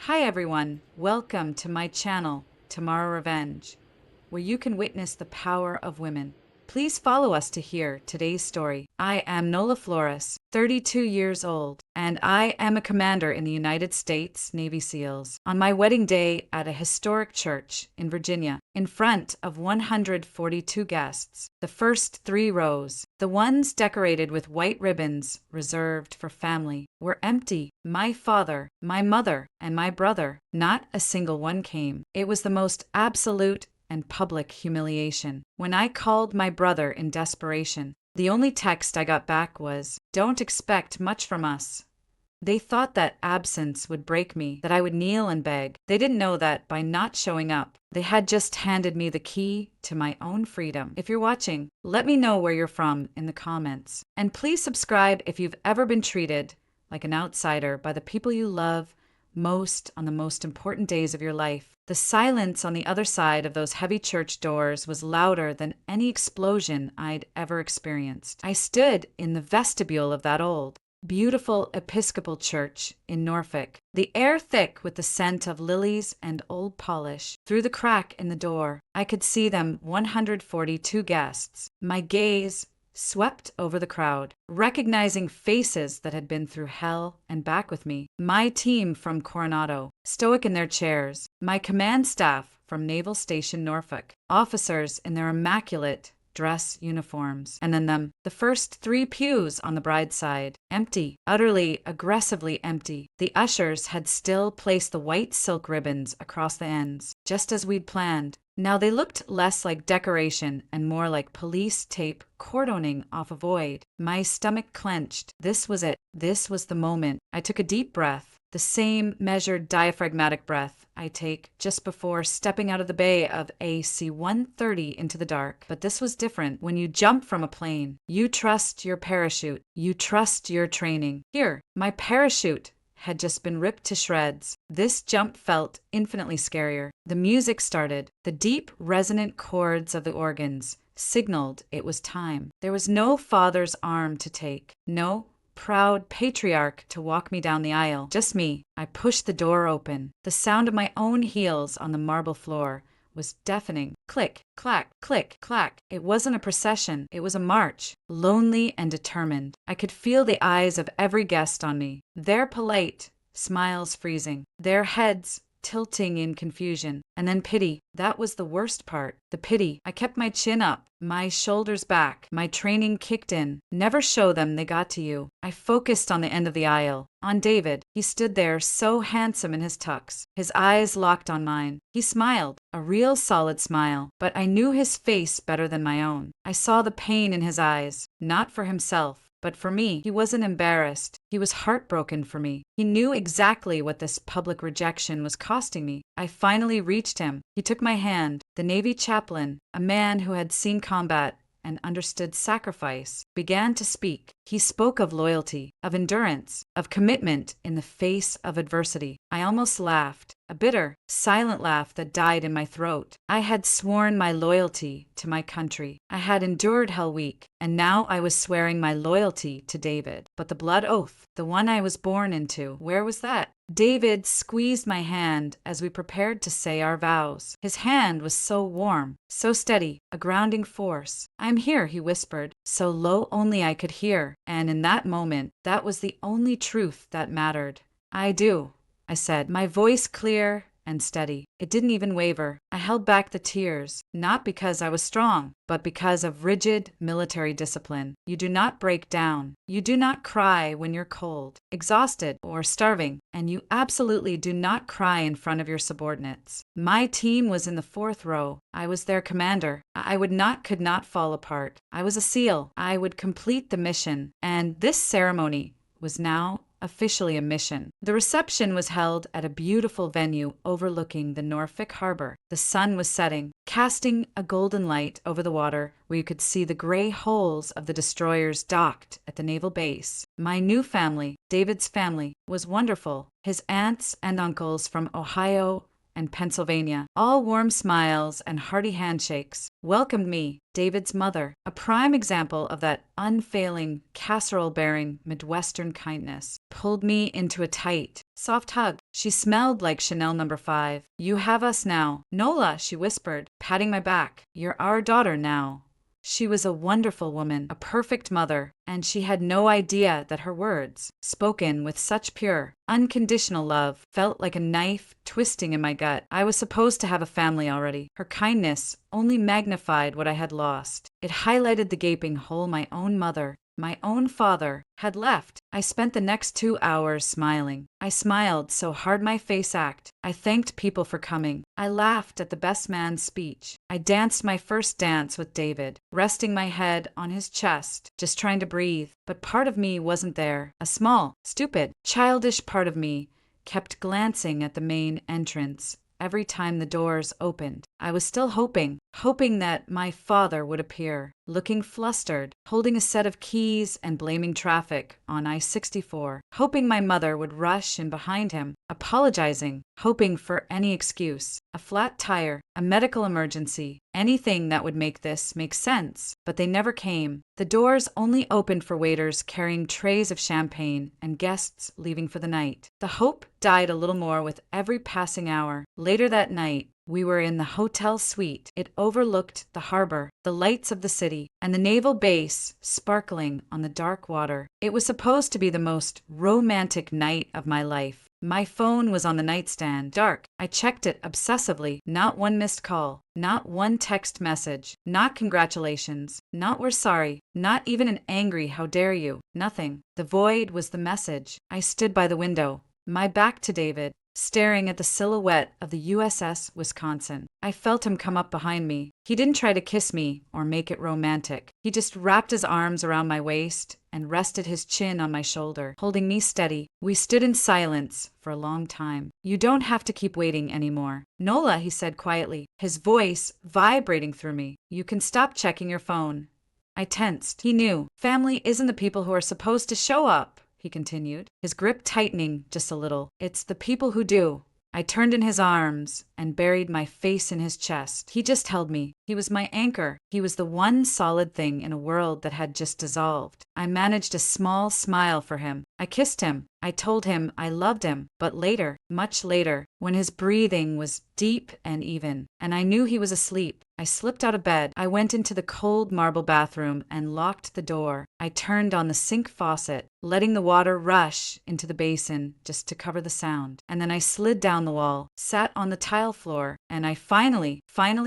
Hi everyone, welcome to my channel, Tomorrow Revenge, where you can witness the power of women. Please follow us to hear today's story. I am Nola Flores, 32 years old, and I am a commander in the United States Navy SEALs. On my wedding day at a historic church in Virginia, in front of 142 guests, the first 3 rows, the ones decorated with white ribbons reserved for family, were empty. My father, my mother, and my brother, not a single one came. It was the most absolute and public humiliation. When I called my brother in desperation, the only text I got back was, "Don't expect much from us." They thought that absence would break me, that I would kneel and beg. They didn't know that by not showing up, they had just handed me the key to my own freedom. If you're watching, let me know where you're from in the comments. And please subscribe if you've ever been treated like an outsider by the people you love most on the most important days of your life. The silence on the other side of those heavy church doors was louder than any explosion I'd ever experienced. I stood in the vestibule of that old, beautiful Episcopal church in Norfolk, the air thick with the scent of lilies and old polish. Through the crack in the door, I could see them 142 guests. My gaze swept over the crowd, recognizing faces that had been through hell and back with me. My team from Coronado, stoic in their chairs, my command staff from Naval Station Norfolk, officers in their immaculate dress uniforms, and then the first 3 pews on the bride's side, empty, utterly, aggressively empty. The ushers had still placed the white silk ribbons across the ends, just as we'd planned. Now they looked less like decoration and more like police tape cordoning off a void. My stomach clenched. This was it. This was the moment. I took a deep breath, the same measured diaphragmatic breath I take just before stepping out of the bay of AC-130 into the dark. But this was different. When you jump from a plane, you trust your parachute. You trust your training. Here, my parachute had just been ripped to shreds. This jump felt infinitely scarier. The music started. The deep, resonant chords of the organs signaled it was time. There was no father's arm to take. No proud patriarch to walk me down the aisle. Just me. I pushed the door open. The sound of my own heels on the marble floor was deafening. Click, clack, click, clack. It wasn't a procession. It was a march, lonely and determined. I could feel the eyes of every guest on me, their polite smiles freezing, their heads tilting in confusion. And then pity. That was the worst part. The pity. I kept my chin up, my shoulders back. My training kicked in. Never show them they got to you. I focused on the end of the aisle, on David. He stood there so handsome in his tux, his eyes locked on mine. He smiled, a real solid smile, but I knew his face better than my own. I saw the pain in his eyes, not for himself, but for me. He wasn't embarrassed. He was heartbroken for me. He knew exactly what this public rejection was costing me. I finally reached him. He took my hand. The Navy chaplain, a man who had seen combat and understood sacrifice, began to speak. He spoke of loyalty, of endurance, of commitment in the face of adversity. I almost laughed, a bitter, silent laugh that died in my throat. I had sworn my loyalty to my country. I had endured Hell Week, and now I was swearing my loyalty to David. But the blood oath, the one I was born into, where was that? David squeezed my hand as we prepared to say our vows. His hand was so warm, so steady, a grounding force. "I'm here," he whispered, so low only I could hear, and in that moment, that was the only truth that mattered. "I do," I said, my voice clear and steady. It didn't even waver. I held back the tears, not because I was strong, but because of rigid military discipline. You do not break down. You do not cry when you're cold, exhausted, or starving, and you absolutely do not cry in front of your subordinates. My team was in the 4th row. I was their commander. Could not fall apart. I was a SEAL. I would complete the mission, and this ceremony was now officially a mission. The reception was held at a beautiful venue overlooking the Norfolk harbor. The sun was setting, casting a golden light over the water where you could see the gray hulls of the destroyers docked at the naval base. My new family, David's family, was wonderful. His aunts and uncles from Ohio and Pennsylvania. All warm smiles and hearty handshakes welcomed me, David's mother, a prime example of that unfailing, casserole-bearing Midwestern kindness, pulled me into a tight, soft hug. She smelled like Chanel No. 5. "You have us now. Nola," she whispered, patting my back. "You're our daughter now." She was a wonderful woman, a perfect mother, and she had no idea that her words, spoken with such pure, unconditional love, felt like a knife twisting in my gut. I was supposed to have a family already. Her kindness only magnified what I had lost. It highlighted the gaping hole my own mother, my own father, had left. I spent the next 2 hours smiling. I smiled so hard my face ached. I thanked people for coming. I laughed at the best man's speech. I danced my first dance with David, resting my head on his chest, just trying to breathe. But part of me wasn't there. A small, stupid, childish part of me kept glancing at the main entrance. Every time the doors opened, I was still hoping that my father would appear, looking flustered, holding a set of keys and blaming traffic on I-64, hoping my mother would rush in behind him, apologizing, hoping for any excuse, a flat tire, a medical emergency, anything that would make this make sense. But they never came. The doors only opened for waiters carrying trays of champagne and guests leaving for the night. The hope died a little more with every passing hour. Later that night, we were in the hotel suite. It overlooked the harbor, the lights of the city, and the naval base sparkling on the dark water. It was supposed to be the most romantic night of my life. My phone was on the nightstand, dark. I checked it obsessively. Not one missed call, not one text message, not congratulations, not we're sorry, not even an angry how dare you, nothing. The void was the message. I stood by the window, my back to David, staring at the silhouette of the USS Wisconsin. I felt him come up behind me. He didn't try to kiss me or make it romantic. He just wrapped his arms around my waist and rested his chin on my shoulder, holding me steady. We stood in silence for a long time. "You don't have to keep waiting anymore, Nola," he said quietly, his voice vibrating through me. "You can stop checking your phone." I tensed. He knew. "Family isn't the people who are supposed to show up," he continued, his grip tightening just a little. "It's the people who do." I turned in his arms and buried my face in his chest. He just held me. He was my anchor. He was the one solid thing in a world that had just dissolved. I managed a small smile for him. I kissed him. I told him I loved him. But later, much later, when his breathing was deep and even, and I knew he was asleep, I slipped out of bed. I went into the cold marble bathroom and locked the door. I turned on the sink faucet, letting the water rush into the basin just to cover the sound. And then I slid down the wall, sat on the tile floor, and I finally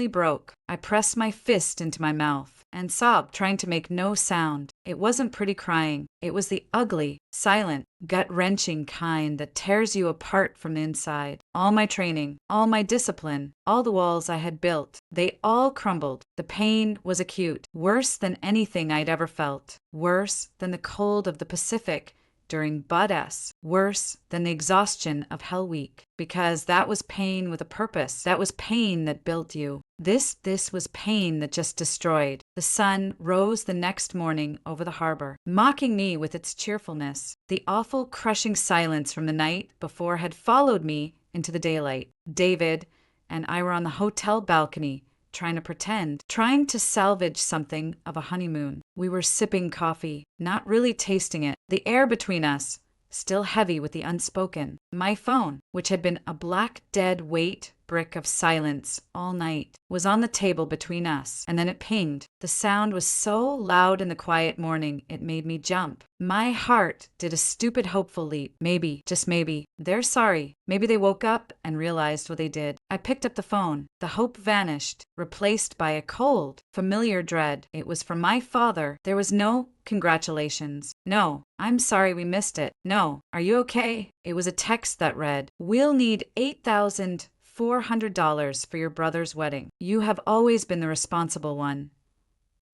broke. I pressed my fist into my mouth and sobbed, trying to make no sound. It wasn't pretty crying. It was the ugly, silent, gut-wrenching kind that tears you apart from the inside. All my training, all my discipline, all the walls I had built, they all crumbled. The pain was acute, worse than anything I'd ever felt, worse than the cold of the Pacific during Bud S, worse than the exhaustion of Hell Week, because that was pain with a purpose. That was pain that built you. This was pain that just destroyed. The sun rose the next morning over the harbor, mocking me with its cheerfulness. The awful, crushing silence from the night before had followed me into the daylight. David and I were on the hotel balcony, trying to pretend, trying to salvage something of a honeymoon. We were sipping coffee, not really tasting it. The air between us, still heavy with the unspoken. My phone, which had been a black dead weight brick of silence all night, was on the table between us, and then it pinged. The sound was so loud in the quiet morning it made me jump. My heart did a stupid hopeful leap. Maybe, just maybe, they're sorry. Maybe they woke up and realized what they did. I picked up the phone. The hope vanished, replaced by a cold, familiar dread. It was from my father. There was no congratulations. No, I'm sorry we missed it. No, are you okay? It was a text that read, "We'll need $8,400 for your brother's wedding. You have always been the responsible one."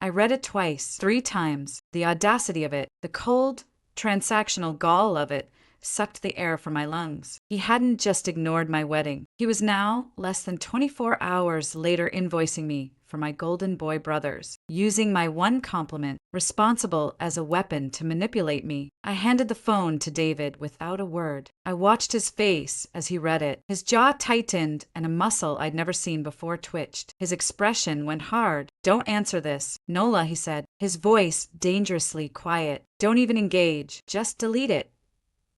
I read it twice, 3 times. The audacity of it, the cold, transactional gall of it, sucked the air from my lungs. He hadn't just ignored my wedding. He was now, less than 24 hours later, invoicing me for my golden boy brothers, using my one compliment, responsible, as a weapon to manipulate me. I handed the phone to David without a word. I watched his face as he read it. His jaw tightened and a muscle I'd never seen before twitched. His expression went hard. "Don't answer this, Nola," he said, his voice dangerously quiet. "Don't even engage. Just delete it."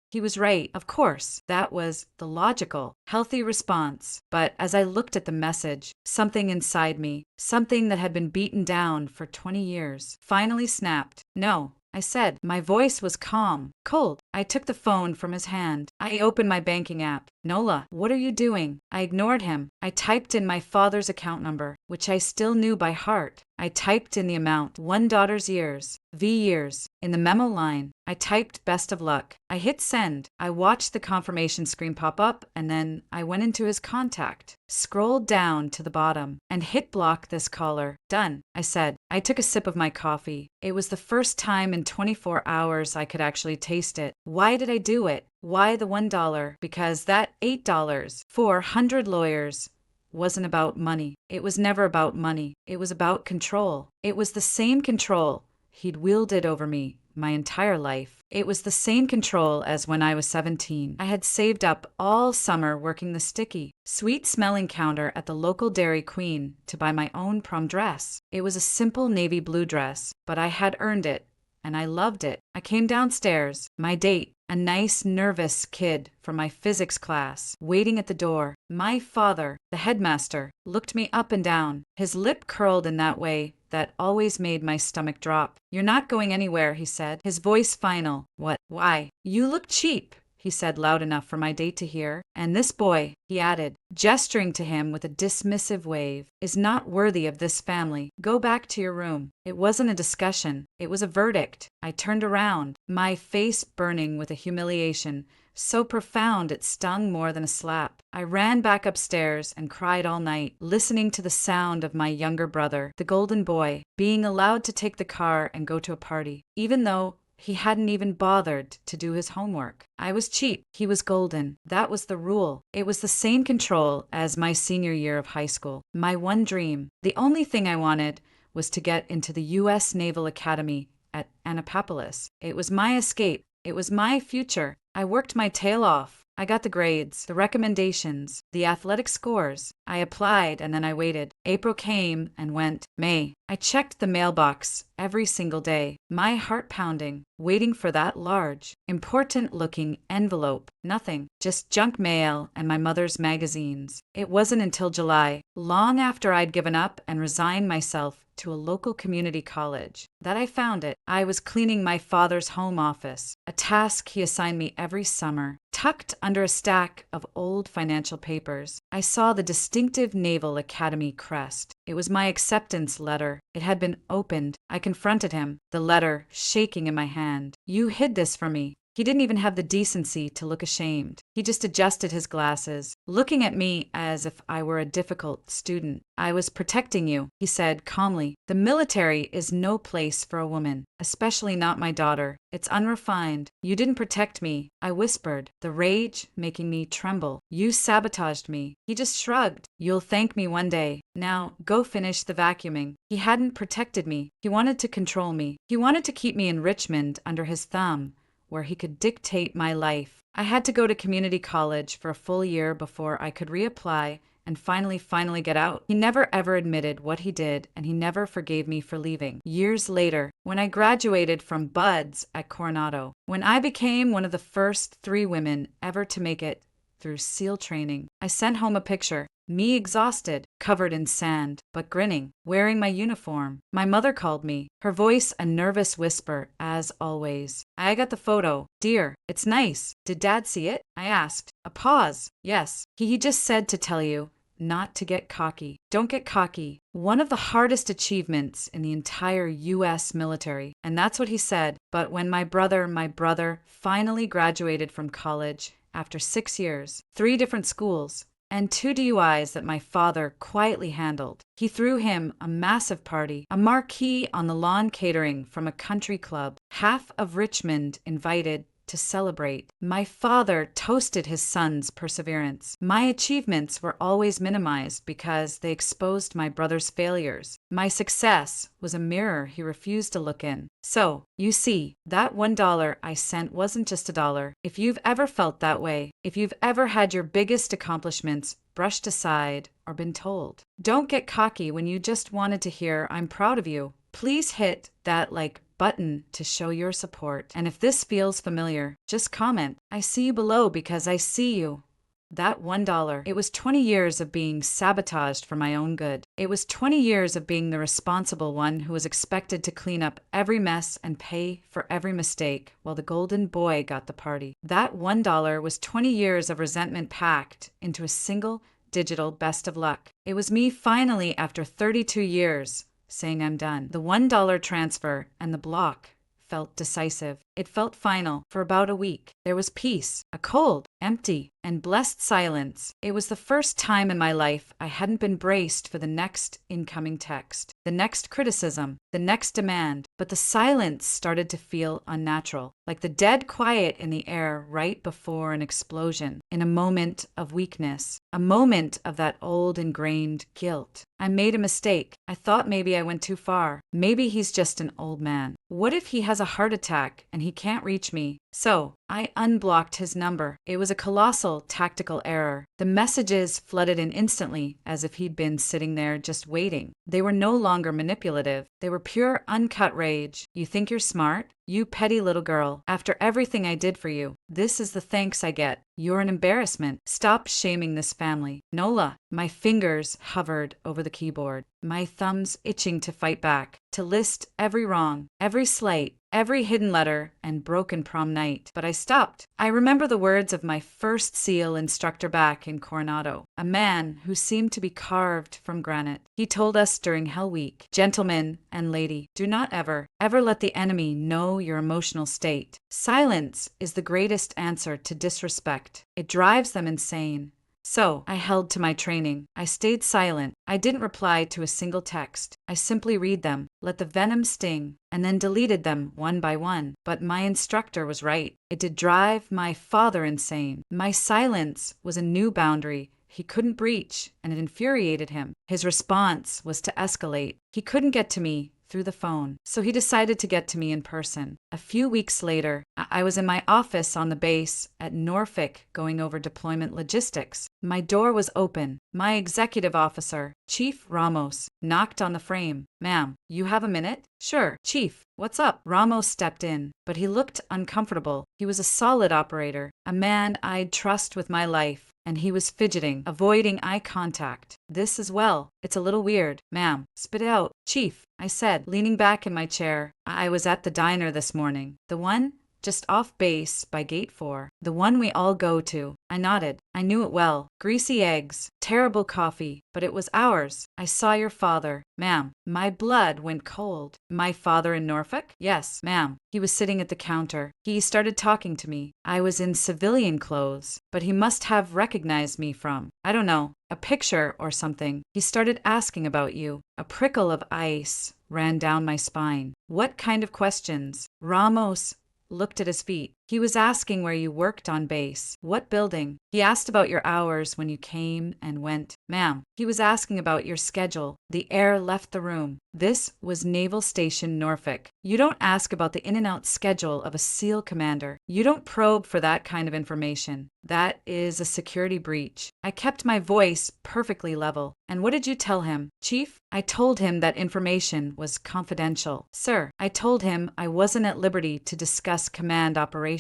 He was right, of course. That was the logical, healthy response. But as I looked at the message, something inside me, something that had been beaten down for 20 years, finally snapped. "No," I said. My voice was calm, cold. I took the phone from his hand. I opened my banking app. "Nola, what are you doing?" I ignored him. I typed in my father's account number, which I still knew by heart. I typed in the amount, one daughter's years, V years. In the memo line, I typed "best of luck." I hit send. I watched the confirmation screen pop up, and then I went into his contact, scrolled down to the bottom, and hit block this caller. "Done," I said. I took a sip of my coffee. It was the first time in 24 hours I could actually taste it. Why did I do it? Why the $1? Because that $8 for 100 lawyers wasn't about money. It was never about money. It was about control. It was the same control he'd wielded over me my entire life. It was the same control as when I was 17. I had saved up all summer working the sticky, sweet-smelling counter at the local Dairy Queen to buy my own prom dress. It was a simple navy blue dress, but I had earned it, and I loved it. I came downstairs. My date, a nice, nervous kid from my physics class, waiting at the door. My father, the headmaster, looked me up and down, his lip curled in that way that always made my stomach drop. "You're not going anywhere," he said, his voice final. "What? Why?" "You look cheap," he said loud enough for my date to hear. "And this boy," he added, gesturing to him with a dismissive wave, "is not worthy of this family. Go back to your room." It wasn't a discussion. It was a verdict. I turned around, my face burning with a humiliation so profound it stung more than a slap. I ran back upstairs and cried all night, listening to the sound of my younger brother, the golden boy, being allowed to take the car and go to a party, even though he hadn't even bothered to do his homework. I was cheap. He was golden. That was the rule. It was the same control as my senior year of high school. My one dream, the only thing I wanted, was to get into the U.S. Naval Academy at Annapolis. It was my escape. It was my future. I worked my tail off. I got the grades, the recommendations, the athletic scores. I applied and then I waited. April came and went. May. I checked the mailbox every single day, my heart pounding, waiting for that large, important-looking envelope. Nothing, just junk mail and my mother's magazines. It wasn't until July, long after I'd given up and resigned myself to a local community college, that I found it. I was cleaning my father's home office, a task he assigned me every summer. Tucked under a stack of old financial papers, I saw the distinctive Naval Academy crest. It was my acceptance letter. It had been opened. I confronted him, the letter shaking in my hand. "You hid this from me." He didn't even have the decency to look ashamed. He just adjusted his glasses, looking at me as if I were a difficult student. "I was protecting you," he said calmly. "The military is no place for a woman, especially not my daughter. It's unrefined. You didn't protect me," I whispered, the rage making me tremble. "You sabotaged me." He just shrugged. "You'll thank me one day. Now, go finish the vacuuming." He hadn't protected me. He wanted to control me. He wanted to keep me in Richmond under his thumb, where he could dictate my life. I had to go to community college for a full year before I could reapply and finally get out. He never ever admitted what he did, and he never forgave me for leaving. Years later, when I graduated from Buds at Coronado, when I became one of the first 3 women ever to make it through SEAL training, I sent home a picture. Me exhausted, covered in sand, but grinning, wearing my uniform. My mother called me, her voice a nervous whisper, as always. "I got the photo. Dear, it's nice. Did Dad see it?" I asked. A pause. "Yes. He just said to tell you not to get cocky." Don't get cocky. One of the hardest achievements in the entire U.S. military. And that's what he said. But when my brother finally graduated from college after 6 years, 3 different schools, and 2 DUIs that my father quietly handled, he threw him a massive party, a marquee on the lawn catering from a country club. Half of Richmond invited to celebrate. My father toasted his son's perseverance. My achievements were always minimized because they exposed my brother's failures. My success was a mirror he refused to look in. So, you see, that $1 I sent wasn't just a dollar. If you've ever felt that way, if you've ever had your biggest accomplishments brushed aside or been told, don't get cocky when you just wanted to hear, I'm proud of you. Please hit that like button to show your support. And if this feels familiar, just comment, I see you below because I see you. That $1, it was 20 years of being sabotaged for my own good. It was 20 years of being the responsible one who was expected to clean up every mess and pay for every mistake while the golden boy got the party. That $1 was 20 years of resentment packed into a single digital best of luck. It was me finally, after 32 years, saying I'm done. The $1 transfer and the block felt decisive. It felt final. For about a week, there was peace, a cold, empty, and blessed silence. It was the first time in my life I hadn't been braced for the next incoming text, the next criticism, the next demand, but the silence started to feel unnatural, like the dead quiet in the air right before an explosion, in a moment of weakness, a moment of that old ingrained guilt. I made a mistake. I thought maybe I went too far. Maybe he's just an old man. What if he has a heart attack and he can't reach me? So, I unblocked his number. It was a colossal tactical error. The messages flooded in instantly, as if he'd been sitting there just waiting. They were no longer manipulative. They were pure, uncut rage. You think you're smart? You petty little girl. After everything I did for you, this is the thanks I get. You're an embarrassment. Stop shaming this family. Nola. My fingers hovered over the keyboard, my thumbs itching to fight back, to list every wrong, every slight, every hidden letter and broken prom night. But I stopped. I remember the words of my first SEAL instructor back in Coronado, a man who seemed to be carved from granite. He told us during Hell Week, gentlemen and lady, do not ever let the enemy know your emotional state. Silence is the greatest answer to disrespect. It drives them insane. So, I held to my training. I stayed silent. I didn't reply to a single text. I simply read them, let the venom sting, and then deleted them one by one. But my instructor was right. It did drive my father insane. My silence was a new boundary he couldn't breach, and it infuriated him. His response was to escalate. He couldn't get to me through the phone, so he decided to get to me in person. A few weeks later, I was in my office on the base at Norfolk going over deployment logistics. My door was open. My executive officer, Chief Ramos, knocked on the frame. Ma'am, you have a minute? Sure, Chief. What's up? Ramos stepped in, but he looked uncomfortable. He was a solid operator, a man I'd trust with my life. And he was fidgeting, avoiding eye contact. This as well. It's a little weird. Ma'am, spit it out. Chief, I said, leaning back in my chair. I was at the diner this morning. The one just off base by Gate 4. The one we all go to. I nodded. I knew it well. Greasy eggs, terrible coffee, but it was ours. I saw your father. Ma'am, my blood went cold. My father in Norfolk? Yes, ma'am. He was sitting at the counter. He started talking to me. I was in civilian clothes, but he must have recognized me from, I don't know, a picture or something. He started asking about you. A prickle of ice ran down my spine. What kind of questions? Ramos looked at his feet. He was asking where you worked on base. What building? He asked about your hours when you came and went. Ma'am, he was asking about your schedule. The air left the room. This was Naval Station Norfolk. You don't ask about the in-and-out schedule of a SEAL commander. You don't probe for that kind of information. That is a security breach. I kept my voice perfectly level. And what did you tell him, Chief? I told him that information was confidential. Sir, I told him I wasn't at liberty to discuss command operations.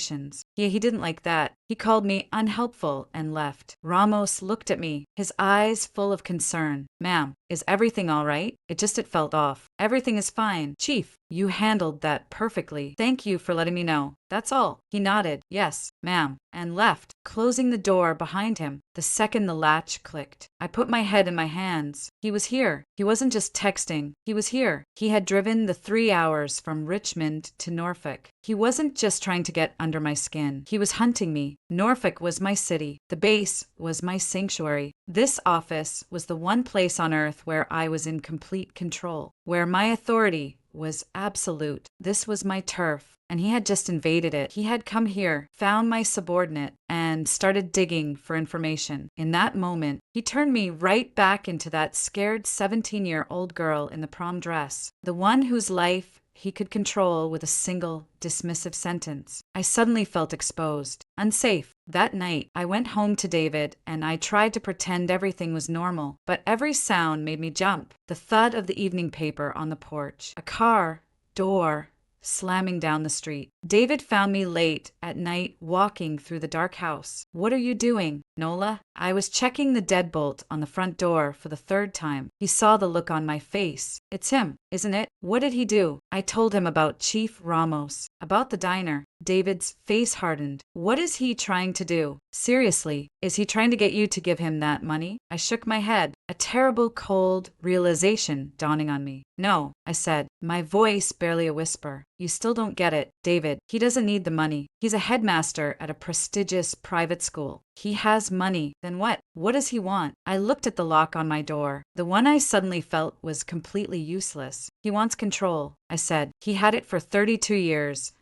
He didn't like that. He called me unhelpful and left. Ramos looked at me, his eyes full of concern. Ma'am, is everything all right? It felt off. Everything is fine. Chief, you handled that perfectly. Thank you for letting me know. That's all. He nodded. Yes, ma'am, and left, closing the door behind him the second the latch clicked. I put my head in my hands. He was here. He wasn't just texting. He was here. He had driven the 3 hours from Richmond to Norfolk. He wasn't just trying to get under my skin. He was hunting me. Norfolk was my city. The base was my sanctuary. This office was the one place on Earth where I was in complete control, where my authority was absolute. This was my turf, and he had just invaded it. He had come here, found my subordinate, and started digging for information. In that moment, he turned me right back into that scared 17-year-old girl in the prom dress, the one whose life he could control with a single dismissive sentence. I suddenly felt exposed, unsafe. That night, I went home to David and I tried to pretend everything was normal, but every sound made me jump. The thud of the evening paper on the porch, a car door slamming down the street. David found me late at night walking through the dark house. "What are you doing, Nola?" I was checking the deadbolt on the front door for the third time. He saw the look on my face. "It's him, isn't it? What did he do?" I told him about Chief Ramos, about the diner. David's face hardened. "What is he trying to do? Seriously, is he trying to get you to give him that money?" I shook my head, a terrible cold realization dawning on me. "No," I said, my voice barely a whisper. "You still don't get it, David. He doesn't need the money. He's a headmaster at a prestigious private school. He has money. Then what? What does he want?" I looked at the lock on my door. The one I suddenly felt was completely useless. "He wants control," I said. "He had it for 32 years.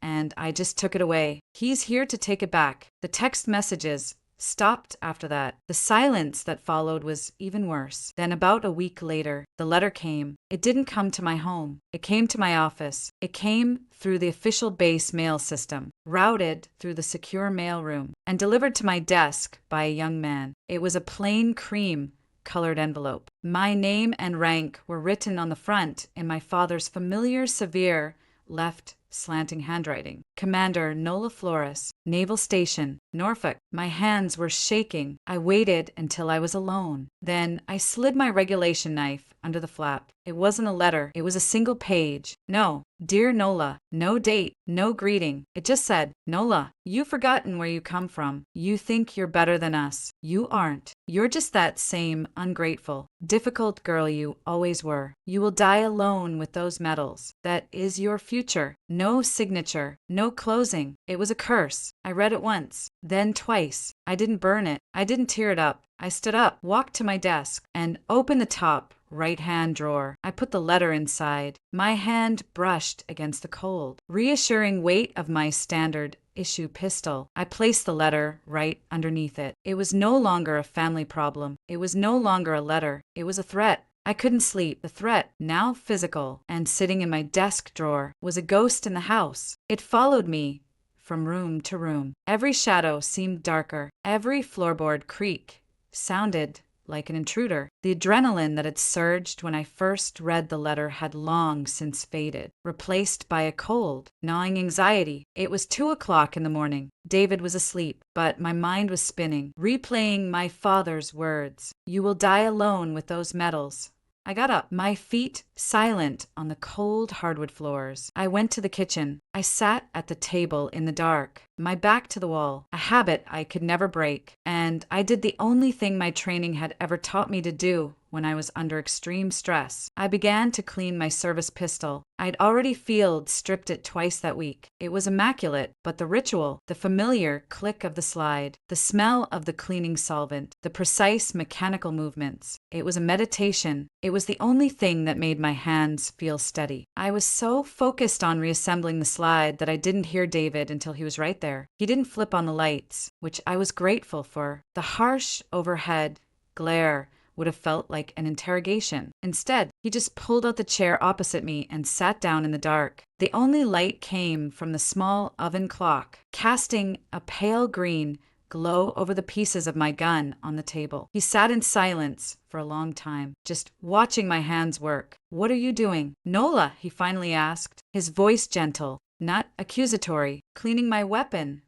And I just took it away. He's here to take it back." The text messages stopped after that. The silence that followed was even worse. Then about a week later, the letter came. It didn't come to my home. It came to my office. It came through the official base mail system, routed through the secure mail room, and delivered to my desk by a young man. It was a plain cream colored envelope. My name and rank were written on the front in my father's familiar, severe, left slanting handwriting. "Commander Nola Flores, Naval Station, Norfolk." My hands were shaking. I waited until I was alone. Then I slid my regulation knife under the flap. It wasn't a letter. It was a single page. No, "Dear Nola," no date, no greeting. It just said, "Nola, you've forgotten where you come from. You think you're better than us. You aren't. You're just that same ungrateful, difficult girl you always were. You will die alone with those medals. That is your future. No signature, no closing." It was a curse. I read it once, then twice. I didn't burn it. I didn't tear it up. I stood up, walked to my desk, and opened the top right-hand drawer. I put the letter inside. My hand brushed against the cold, reassuring weight of my standard issue pistol. I placed the letter right underneath it. It was no longer a family problem. It was no longer a letter. It was a threat. I couldn't sleep. The threat, now physical, and sitting in my desk drawer, was a ghost in the house. It followed me from room to room. Every shadow seemed darker. Every floorboard creak sounded like an intruder. The adrenaline that had surged when I first read the letter had long since faded, replaced by a cold, gnawing anxiety. It was 2 o'clock in the morning. David was asleep, but my mind was spinning, replaying my father's words. "You will die alone with those medals." I got up, my feet silent on the cold hardwood floors. I went to the kitchen. I sat at the table in the dark, my back to the wall, a habit I could never break. And I did the only thing my training had ever taught me to do when I was under extreme stress. I began to clean my service pistol. I'd already field stripped it twice that week. It was immaculate, but the ritual, the familiar click of the slide, the smell of the cleaning solvent, the precise mechanical movements. It was a meditation. It was the only thing that made my hands feel steady. I was so focused on reassembling the slide that I didn't hear David until he was right there. He didn't flip on the lights, which I was grateful for. The harsh overhead glare would have felt like an interrogation. Instead, he just pulled out the chair opposite me and sat down in the dark. The only light came from the small oven clock, casting a pale green glow over the pieces of my gun on the table. He sat in silence for a long time, just watching my hands work. "What are you doing, Nola?" he finally asked, his voice gentle, not accusatory. "Cleaning my weapon,"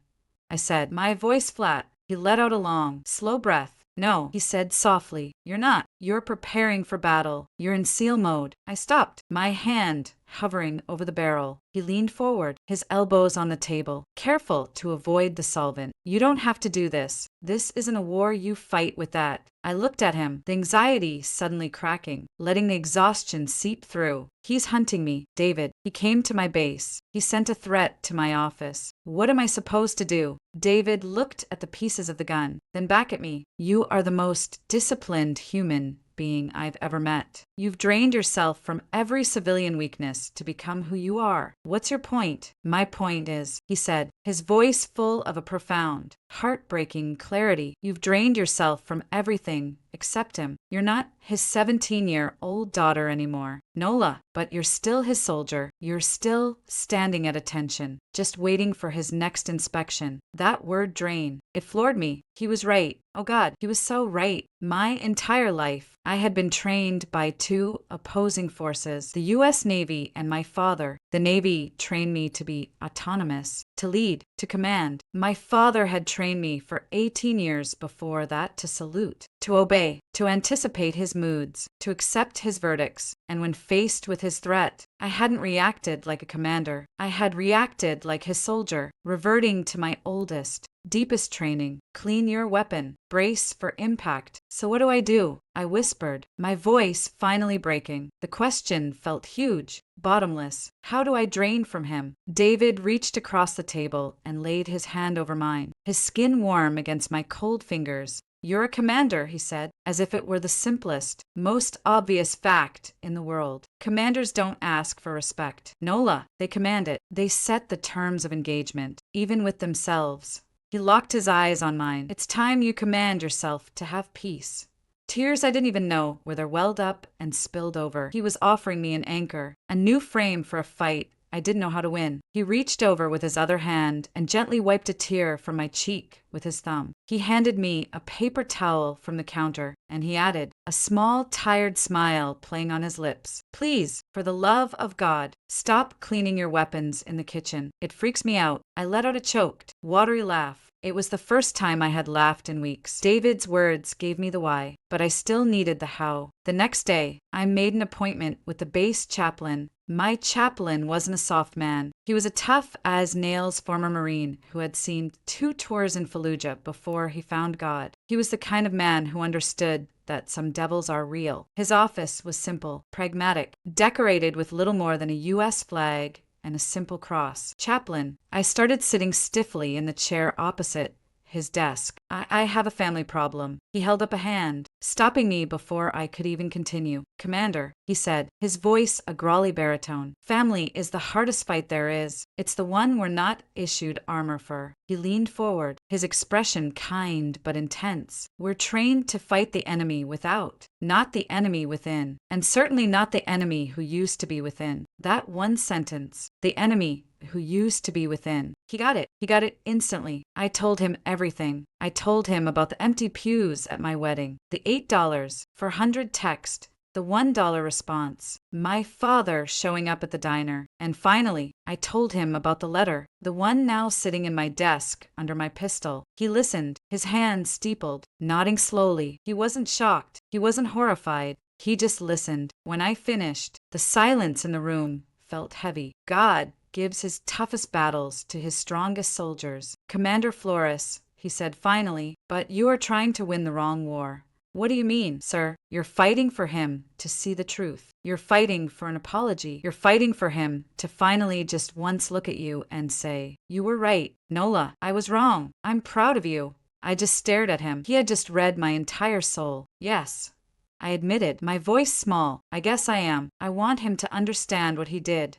I said, my voice flat. He let out a long, slow breath. "No," he said softly, "you're not. You're preparing for battle. You're in SEAL mode." I stopped, my hand hovering over the barrel. He leaned forward, his elbows on the table, careful to avoid the solvent. "You don't have to do this. This isn't a war you fight with that." I looked at him, the anxiety suddenly cracking, letting the exhaustion seep through. "He's hunting me, David. He came to my base. He sent a threat to my office. What am I supposed to do?" David looked at the pieces of the gun, then back at me. "You are the most disciplined human being I've ever met. You've drained yourself from every civilian weakness to become who you are. What's your point? My point is, he said, his voice full of a profound, heartbreaking clarity. You've drained yourself from everything except him. You're not his 17-year-old daughter anymore, Nola, but you're still his soldier. You're still standing at attention, just waiting for his next inspection. That word drain, it floored me. He was right. Oh God, he was so right. My entire life, I had been trained by two opposing forces, the U.S. Navy and my father. The Navy trained me to be autonomous, to lead, to command. My father had trained me for 18 years before that to salute, to obey, to anticipate his moods, to accept his verdicts. And when faced with his threat, I hadn't reacted like a commander. I had reacted like his soldier, reverting to my oldest, deepest training. Clean your weapon. Brace for impact. So what do? I whispered, my voice finally breaking. The question felt huge, bottomless. How do I drain from him? David reached across the table and laid his hand over mine, his skin warm against my cold fingers. You're a commander, he said, as if it were the simplest, most obvious fact in the world. Commanders don't ask for respect. Nola, they command it. They set the terms of engagement, even with themselves. He locked his eyes on mine. It's time you command yourself to have peace. Tears I didn't even know where they welled up and spilled over. He was offering me an anchor, a new frame for a fight I didn't know how to win. He reached over with his other hand and gently wiped a tear from my cheek with his thumb. He handed me a paper towel from the counter, and he added, a small, tired smile playing on his lips. Please, for the love of God, stop cleaning your weapons in the kitchen. It freaks me out. I let out a choked, watery laugh. It was the first time I had laughed in weeks. David's words gave me the why, but I still needed the how. The next day, I made an appointment with the base chaplain. My chaplain wasn't a soft man. He was a tough-as-nails former Marine who had seen 2 tours in Fallujah before he found God. He was the kind of man who understood that some devils are real. His office was simple, pragmatic, decorated with little more than a U.S. flag and a simple cross. Chaplain, I started sitting stiffly in the chair opposite his desk. I have a family problem. He held up a hand, stopping me before I could even continue. Commander, he said, his voice a growly baritone. Family is the hardest fight there is. It's the one we're not issued armor for. He leaned forward, his expression kind but intense. We're trained to fight the enemy without, not the enemy within, and certainly not the enemy who used to be within. That one sentence, the enemy who used to be within. He got it. He got it instantly. I told him everything. I told him about the empty pews at my wedding, the $8 for 100 text, the $1 response, my father showing up at the diner, and finally, I told him about the letter, the one now sitting in my desk under my pistol. He listened, his hand steepled, nodding slowly. He wasn't shocked. He wasn't horrified. He just listened. When I finished, the silence in the room felt heavy. God gives his toughest battles to his strongest soldiers. Commander Flores, he said finally, but you are trying to win the wrong war. What do you mean, sir? You're fighting for him to see the truth. You're fighting for an apology. You're fighting for him to finally just once look at you and say, you were right. Nola, I was wrong. I'm proud of you. I just stared at him. He had just read my entire soul. Yes, I admitted, my voice small. I guess I am. I want him to understand what he did.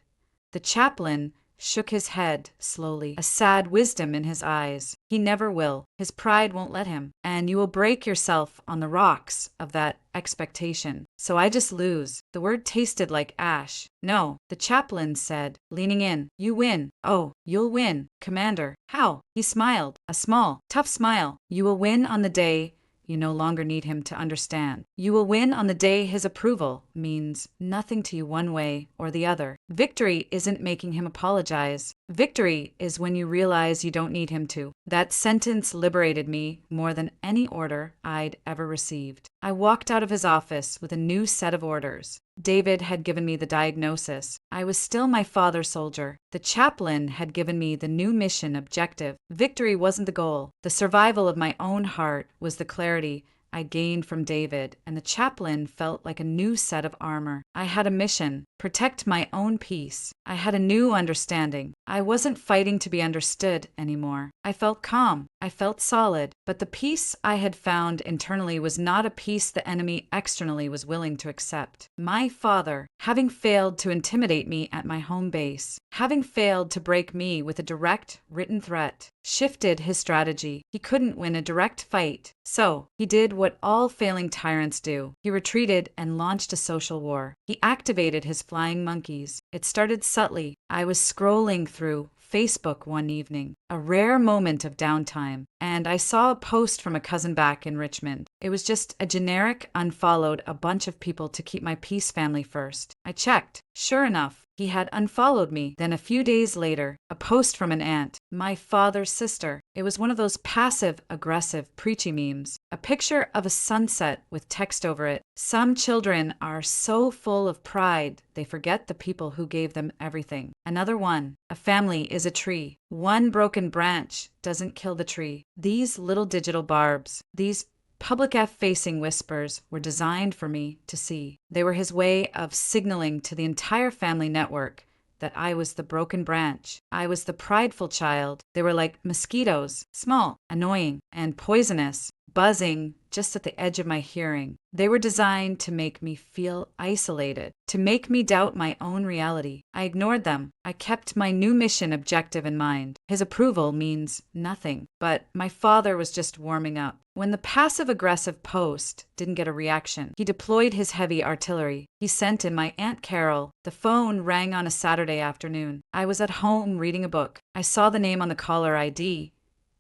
The chaplain shook his head slowly, a sad wisdom in his eyes. He never will. His pride won't let him. And you will break yourself on the rocks of that expectation. So I just lose. The word tasted like ash. No, the chaplain said, leaning in. You win. Oh, you'll win, Commander. How? He smiled, a small, tough smile. You will win on the day you no longer need him to understand. You will win on the day his approval means nothing to you one way or the other. Victory isn't making him apologize. Victory is when you realize you don't need him to. That sentence liberated me more than any order I'd ever received. I walked out of his office with a new set of orders. David had given me the diagnosis. I was still my father's soldier. The chaplain had given me the new mission objective. Victory wasn't the goal. The survival of my own heart was the clarity I gained from David, and the chaplain felt like a new set of armor. I had a mission: protect my own peace. I had a new understanding. I wasn't fighting to be understood anymore. I felt calm. I felt solid. But the peace I had found internally was not a peace the enemy externally was willing to accept. My father, having failed to intimidate me at my home base, having failed to break me with a direct, written threat, shifted his strategy. He couldn't win a direct fight. So, he did what all failing tyrants do. He retreated and launched a social war. He activated his flying monkeys. It started subtly. I was scrolling through Facebook one evening, a rare moment of downtime, and I saw a post from a cousin back in Richmond. It was just a generic unfollowed a bunch of people to keep my peace family first. I checked. Sure enough, he had unfollowed me. Then a few days later, a post from an aunt, my father's sister. It was one of those passive-aggressive preachy memes. A picture of a sunset with text over it. Some children are so full of pride, they forget the people who gave them everything. Another one, a family is a tree. One broken branch doesn't kill the tree. These little digital barbs, these public F-facing whispers were designed for me to see. They were his way of signaling to the entire family network that I was the broken branch. I was the prideful child. They were like mosquitoes, small, annoying, and poisonous, buzzing just at the edge of my hearing. They were designed to make me feel isolated, to make me doubt my own reality. I ignored them. I kept my new mission objective in mind. His approval means nothing, but my father was just warming up. When the passive-aggressive post didn't get a reaction, he deployed his heavy artillery. He sent in my Aunt Carol. The phone rang on a Saturday afternoon. I was at home reading a book. I saw the name on the caller ID,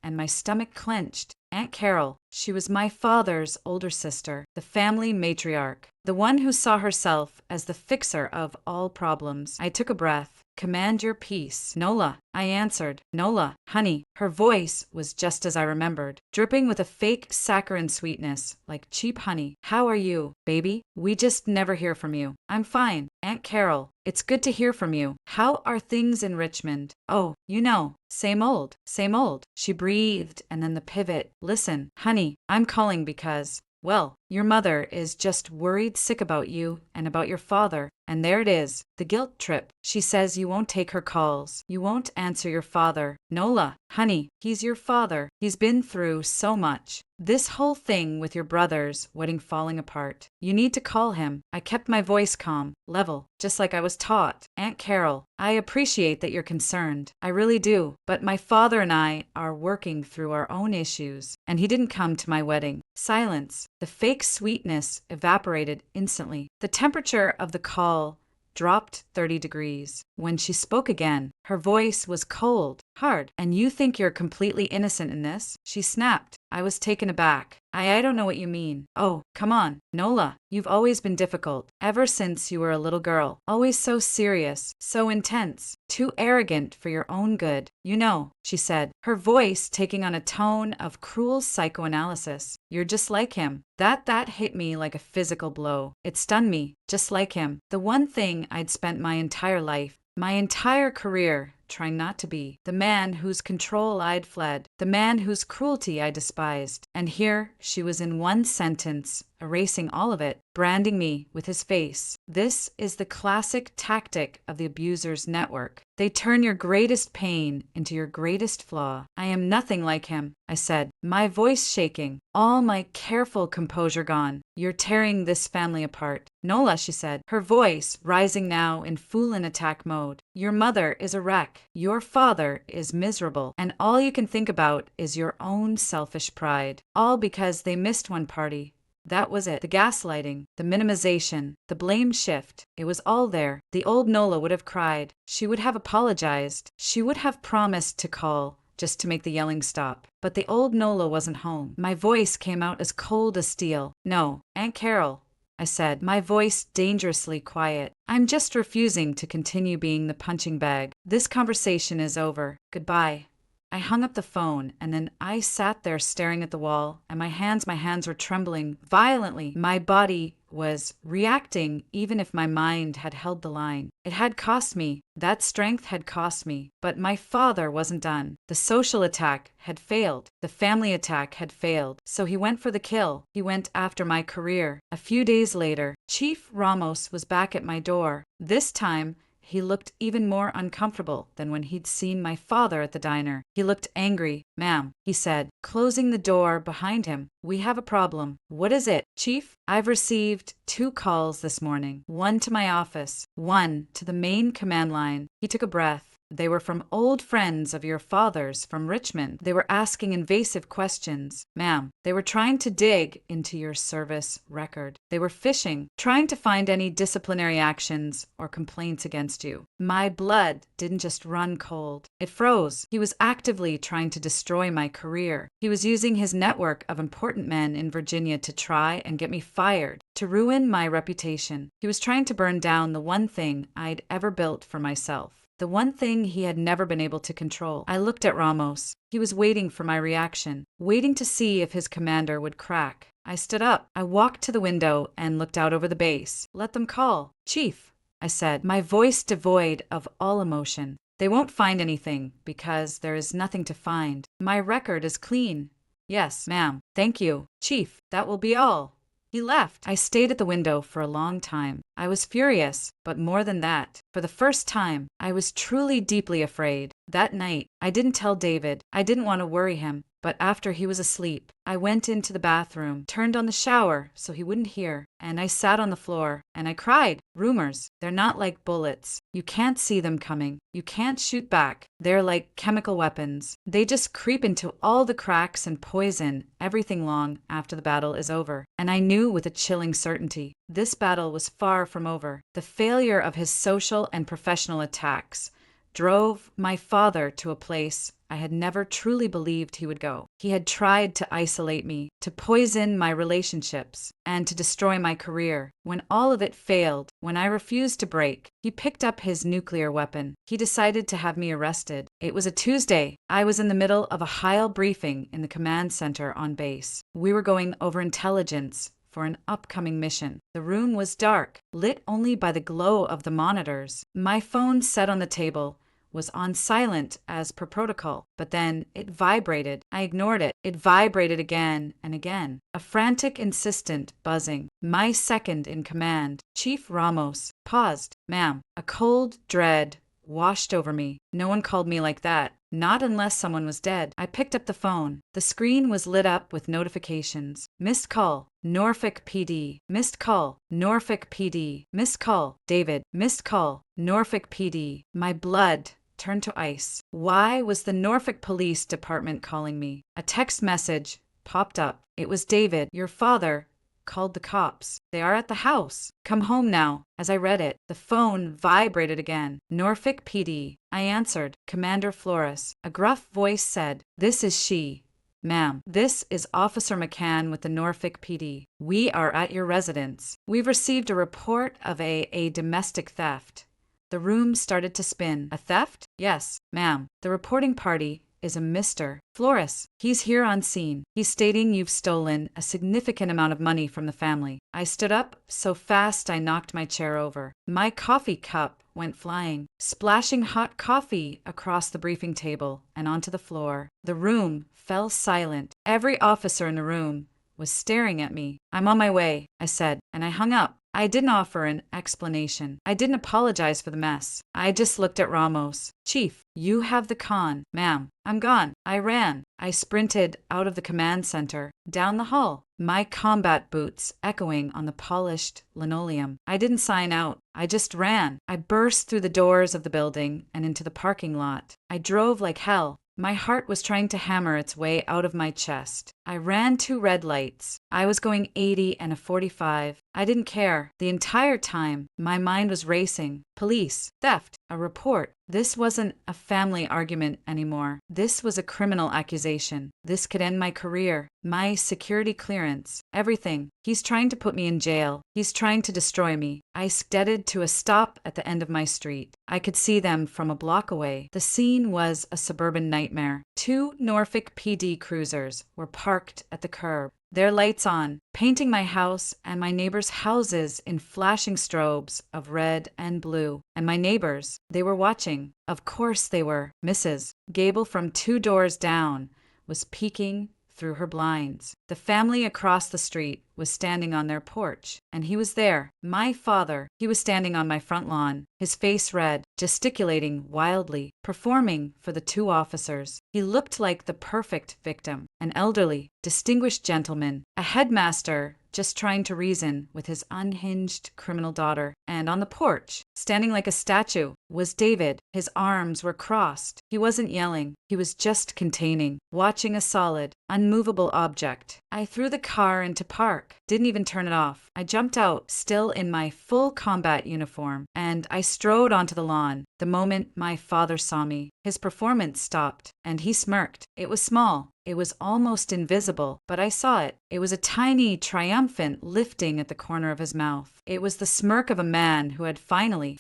and my stomach clenched. Aunt Carol. She was my father's older sister, the family matriarch, the one who saw herself as the fixer of all problems. I took a breath. Command your peace. Nola, I answered. Nola, honey. Her voice was just as I remembered, dripping with a fake saccharine sweetness, like cheap honey. How are you, baby? We just never hear from you. I'm fine. Aunt Carol, it's good to hear from you. How are things in Richmond? Oh, you know, same old, same old. She breathed, and then the pivot. Listen, honey, I'm calling because, well, your mother is just worried sick about you and about your father. And there it is, the guilt trip. She says you won't take her calls. You won't answer your father. Nola, honey, he's your father. He's been through so much. This whole thing with your brother's wedding falling apart. You need to call him. I kept my voice calm, level, just like I was taught. Aunt Carol, I appreciate that you're concerned. I really do. But my father and I are working through our own issues, and he didn't come to my wedding. Silence. The fake sweetness evaporated instantly. The temperature of the call dropped 30 degrees. When she spoke again, her voice was cold, hard. And you think you're completely innocent in this? She snapped. I was taken aback. I don't know what you mean. Oh, come on, Nola. You've always been difficult, ever since you were a little girl. Always so serious, so intense, too arrogant for your own good. You know, she said, her voice taking on a tone of cruel psychoanalysis. You're just like him. That hit me like a physical blow. It stunned me, just like him. The one thing I'd spent my entire life, my entire career, trying not to be. The man whose control I'd fled. The man whose cruelty I despised. And here she was in one sentence, erasing all of it, branding me with his face. This is the classic tactic of the abuser's network. They turn your greatest pain into your greatest flaw. I am nothing like him, I said, my voice shaking, all my careful composure gone. You're tearing this family apart. Nola, she said, her voice rising now in full attack mode. Your mother is a wreck. Your father is miserable. And all you can think about is your own selfish pride. All because they missed one party. That was it. The gaslighting, the minimization, the blame shift. It was all there. The old Nola would have cried. She would have apologized. She would have promised to call, just to make the yelling stop. But the old Nola wasn't home. My voice came out as cold as steel. No, Aunt Carol, I said, my voice dangerously quiet. I'm just refusing to continue being the punching bag. This conversation is over. Goodbye. I hung up the phone, and then I sat there staring at the wall, and my hands were trembling violently. My body was reacting even if my mind had held the line. It had cost me. That strength had cost me. But my father wasn't done. The social attack had failed. The family attack had failed. So he went for the kill. He went after my career. A few days later, Chief Ramos was back at my door. This time, he looked even more uncomfortable than when he'd seen my father at the diner. He looked angry. "Ma'am," he said, closing the door behind him. "We have a problem." "What is it, Chief?" "I've received 2 calls this morning. One to my office, one to the main command line." He took a breath. "They were from old friends of your father's from Richmond. They were asking invasive questions. Ma'am, they were trying to dig into your service record. They were fishing, trying to find any disciplinary actions or complaints against you." My blood didn't just run cold. It froze. He was actively trying to destroy my career. He was using his network of important men in Virginia to try and get me fired, to ruin my reputation. He was trying to burn down the one thing I'd ever built for myself. The one thing he had never been able to control. I looked at Ramos. He was waiting for my reaction, waiting to see if his commander would crack. I stood up. I walked to the window and looked out over the base. "Let them call." "Chief," I said, my voice devoid of all emotion. "They won't find anything because there is nothing to find. My record is clean." "Yes, ma'am." "Thank you, Chief. That will be all." He left. I stayed at the window for a long time. I was furious, but more than that, for the first time, I was truly deeply afraid. That night, I didn't tell David. I didn't want to worry him. But after he was asleep, I went into the bathroom, turned on the shower so he wouldn't hear, and I sat on the floor, and I cried. Rumors, they're not like bullets. You can't see them coming. You can't shoot back. They're like chemical weapons. They just creep into all the cracks and poison everything long after the battle is over. And I knew with a chilling certainty, this battle was far from over. The failure of his social and professional attacks drove my father to a place I had never truly believed he would go. He had tried to isolate me, to poison my relationships, and to destroy my career. When all of it failed, when I refused to break, he picked up his nuclear weapon. He decided to have me arrested. It was a Tuesday. I was in the middle of a high-level briefing in the command center on base. We were going over intelligence for an upcoming mission. The room was dark, lit only by the glow of the monitors. My phone set on the table was on silent as per protocol, but then it vibrated. I ignored it. It vibrated again and again. A frantic, insistent buzzing. My second in command, Chief Ramos, paused. "Ma'am." A cold dread washed over me. No one called me like that. Not unless someone was dead. I picked up the phone. The screen was lit up with notifications. Missed call. Norfolk PD. Missed call. Norfolk PD. Missed call. David. Missed call. Norfolk PD. My blood turned to ice. Why was the Norfolk Police Department calling me? A text message popped up. It was David. "Your father called the cops. They are at the house. Come home now." As I read it, the phone vibrated again. Norfolk PD. I answered. Commander Flores. A gruff voice said, "This is she." "Ma'am, this is Officer McCann with the Norfolk PD. We are at your residence. We've received a report of a domestic theft." The room started to spin. "A theft?" "Yes, ma'am. The reporting party is a Mr. Flores. He's here on scene. He's stating you've stolen a significant amount of money from the family." I stood up so fast I knocked my chair over. My coffee cup went flying, splashing hot coffee across the briefing table and onto the floor. The room fell silent. Every officer in the room was staring at me. "I'm on my way," I said, and I hung up. I didn't offer an explanation. I didn't apologize for the mess. I just looked at Ramos. "Chief, you have the con." "Ma'am, I'm gone." I ran. I sprinted out of the command center, down the hall, my combat boots echoing on the polished linoleum. I didn't sign out. I just ran. I burst through the doors of the building and into the parking lot. I drove like hell. My heart was trying to hammer its way out of my chest. I ran 2 red lights. I was going 80 and a 45. I didn't care. The entire time, my mind was racing. Police, theft, a report. This wasn't a family argument anymore. This was a criminal accusation. This could end my career, my security clearance, everything. He's trying to put me in jail. He's trying to destroy me. I skedadded to a stop at the end of my street. I could see them from a block away. The scene was a suburban nightmare. 2 Norfolk PD cruisers were parked at the curb. their lights on, painting my house and my neighbors' houses in flashing strobes of red and blue. And my neighbors, they were watching. Of course they were. Mrs. Gable from 2 doors down was peeking through her blinds. The family across the street was standing on their porch, and he was there. My father, he was standing on my front lawn, his face red, gesticulating wildly, performing for the 2 officers. He looked like the perfect victim, an elderly, distinguished gentleman, a headmaster just trying to reason with his unhinged criminal daughter. And on the porch, standing like a statue, was David. His arms were crossed. He wasn't yelling. He was just containing, watching a solid, unmovable object. I threw the car into park, didn't even turn it off. I jumped out, still in my full combat uniform, and I strode onto the lawn. The moment my father saw me, his performance stopped, and he smirked. It was small. It was almost invisible, but I saw it. It was a tiny, triumphant lifting at the corner of his mouth. It was the smirk of a man who had finally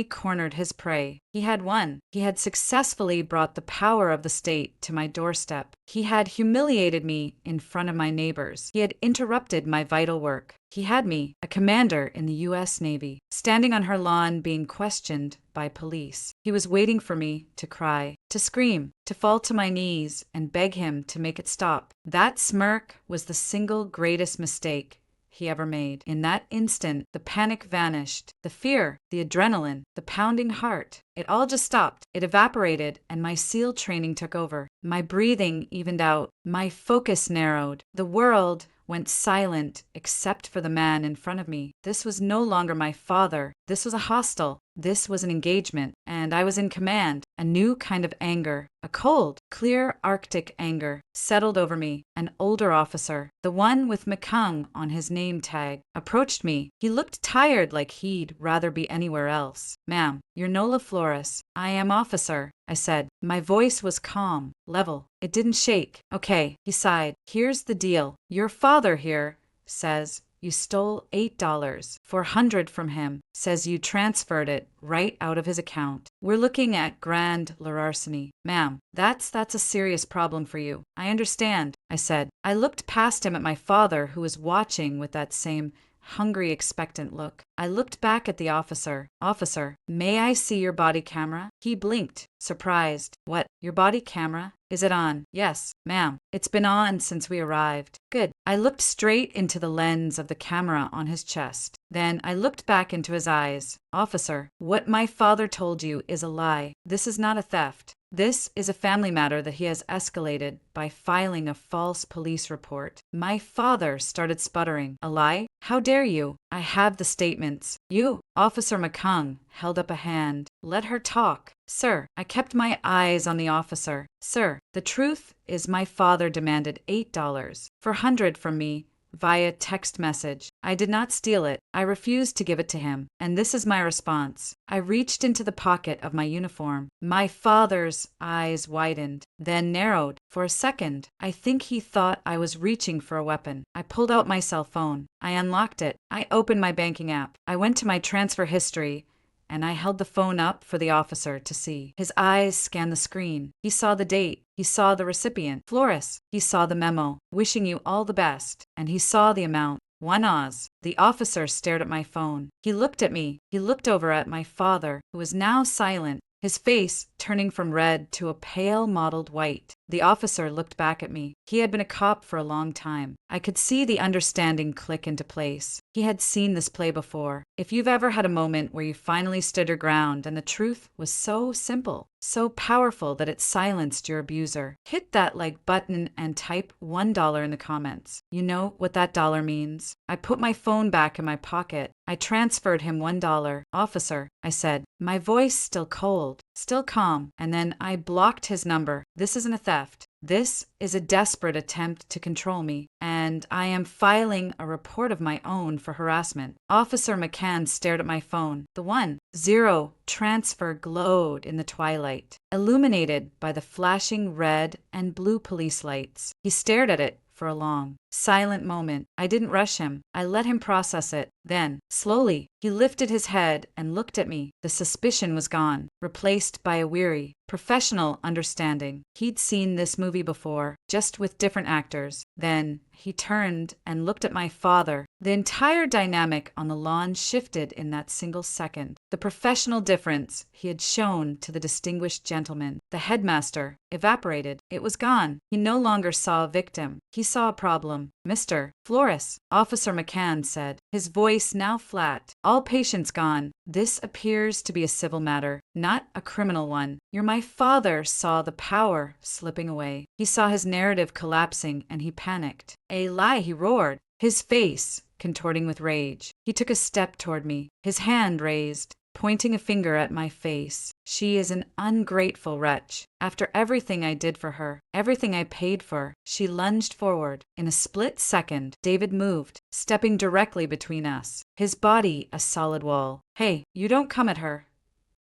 cornered his prey. He had won. He had successfully brought the power of the state to my doorstep. He had humiliated me in front of my neighbors. He had interrupted my vital work. He had me, a commander in the U.S. Navy, standing on her lawn being questioned by police. He was waiting for me to cry, to scream, to fall to my knees and beg him to make it stop. That smirk was the single greatest mistake he ever made. In that instant, the panic vanished, the fear, the adrenaline, the pounding heart. It all just stopped. It evaporated, and my SEAL training took over. My breathing evened out. My focus narrowed. The world went silent except for the man in front of me. This was no longer my father. This was a hostile. This was an engagement, and I was in command. A new kind of anger, a cold, clear Arctic anger, settled over me. An older officer, the one with McCung on his name tag, approached me. He looked tired, like he'd rather be anywhere else. "Ma'am, you're Nola Flores." "I am, officer," I said. My voice was calm, level. It didn't shake. "Okay," he sighed. "Here's the deal. Your father here says you stole $8,400 from him, says you transferred it right out of his account. We're looking at grand larceny. Ma'am, that's a serious problem for you." "I understand," I said. I looked past him at my father, who was watching with that same hungry, expectant look. I looked back at the officer. "Officer, may I see your body camera?" He blinked, surprised. "What, your body camera? Is it on?" "Yes, ma'am. It's been on since we arrived." "Good." I looked straight into the lens of the camera on his chest. Then I looked back into his eyes. "Officer, what my father told you is a lie. This is not a theft. This is a family matter that he has escalated by filing a false police report." My father started sputtering. "A lie? How dare you?" "I have the statements." "You?" Officer McCung held up a hand. "Let her talk." "Sir," I kept my eyes on the officer. "Sir, the truth is my father demanded $8,400 from me via text message. I did not steal it. I refused to give it to him. And this is my response." I reached into the pocket of my uniform. My father's eyes widened, then narrowed. For a second, I think he thought I was reaching for a weapon. I pulled out my cell phone. I unlocked it. I opened my banking app. I went to my transfer history, and I held the phone up for the officer to see. His eyes scanned the screen. He saw the date. He saw the recipient, Flores. He saw the memo, "Wishing you all the best." And he saw the amount, $1 Oz. The officer stared at my phone. He looked at me. He looked over at my father, who was now silent, his face turning from red to a pale mottled white. The officer looked back at me. He had been a cop for a long time. I could see the understanding click into place. He had seen this play before. If you've ever had a moment where you finally stood your ground and the truth was so simple, so powerful that it silenced your abuser, hit that like button and type $1 in the comments. You know what that dollar means. I put my phone back in my pocket. I transferred him $1. "Officer," I said, my voice still cold, still calm, and then I blocked his number. "This isn't a theft. This is a desperate attempt to control me, and I am filing a report of my own for harassment." Officer McCann stared at my phone. The 1-0 transfer glowed in the twilight, illuminated by the flashing red and blue police lights. He stared at it for a long, silent moment. I didn't rush him. I let him process it. Then, slowly, he lifted his head and looked at me. The suspicion was gone, replaced by a weary, professional understanding. He'd seen this movie before, just with different actors. Then, he turned and looked at my father. The entire dynamic on the lawn shifted in that single second. The professional difference he had shown to the distinguished gentleman, the headmaster, evaporated. It was gone. He no longer saw a victim. He saw a problem. "Mr. Flores," Officer McCann said, his voice now flat. "All patients gone. This appears to be a civil matter, not a criminal one. My father saw the power slipping away. He saw his narrative collapsing and he panicked. A lie, he roared, his face contorting with rage. He took a step toward me, his hand raised, pointing a finger at my face. "She is an ungrateful wretch. After everything I did for her, everything I paid for." She lunged forward. In a split second, David moved, stepping directly between us, his body a solid wall. "Hey, you don't come at her,"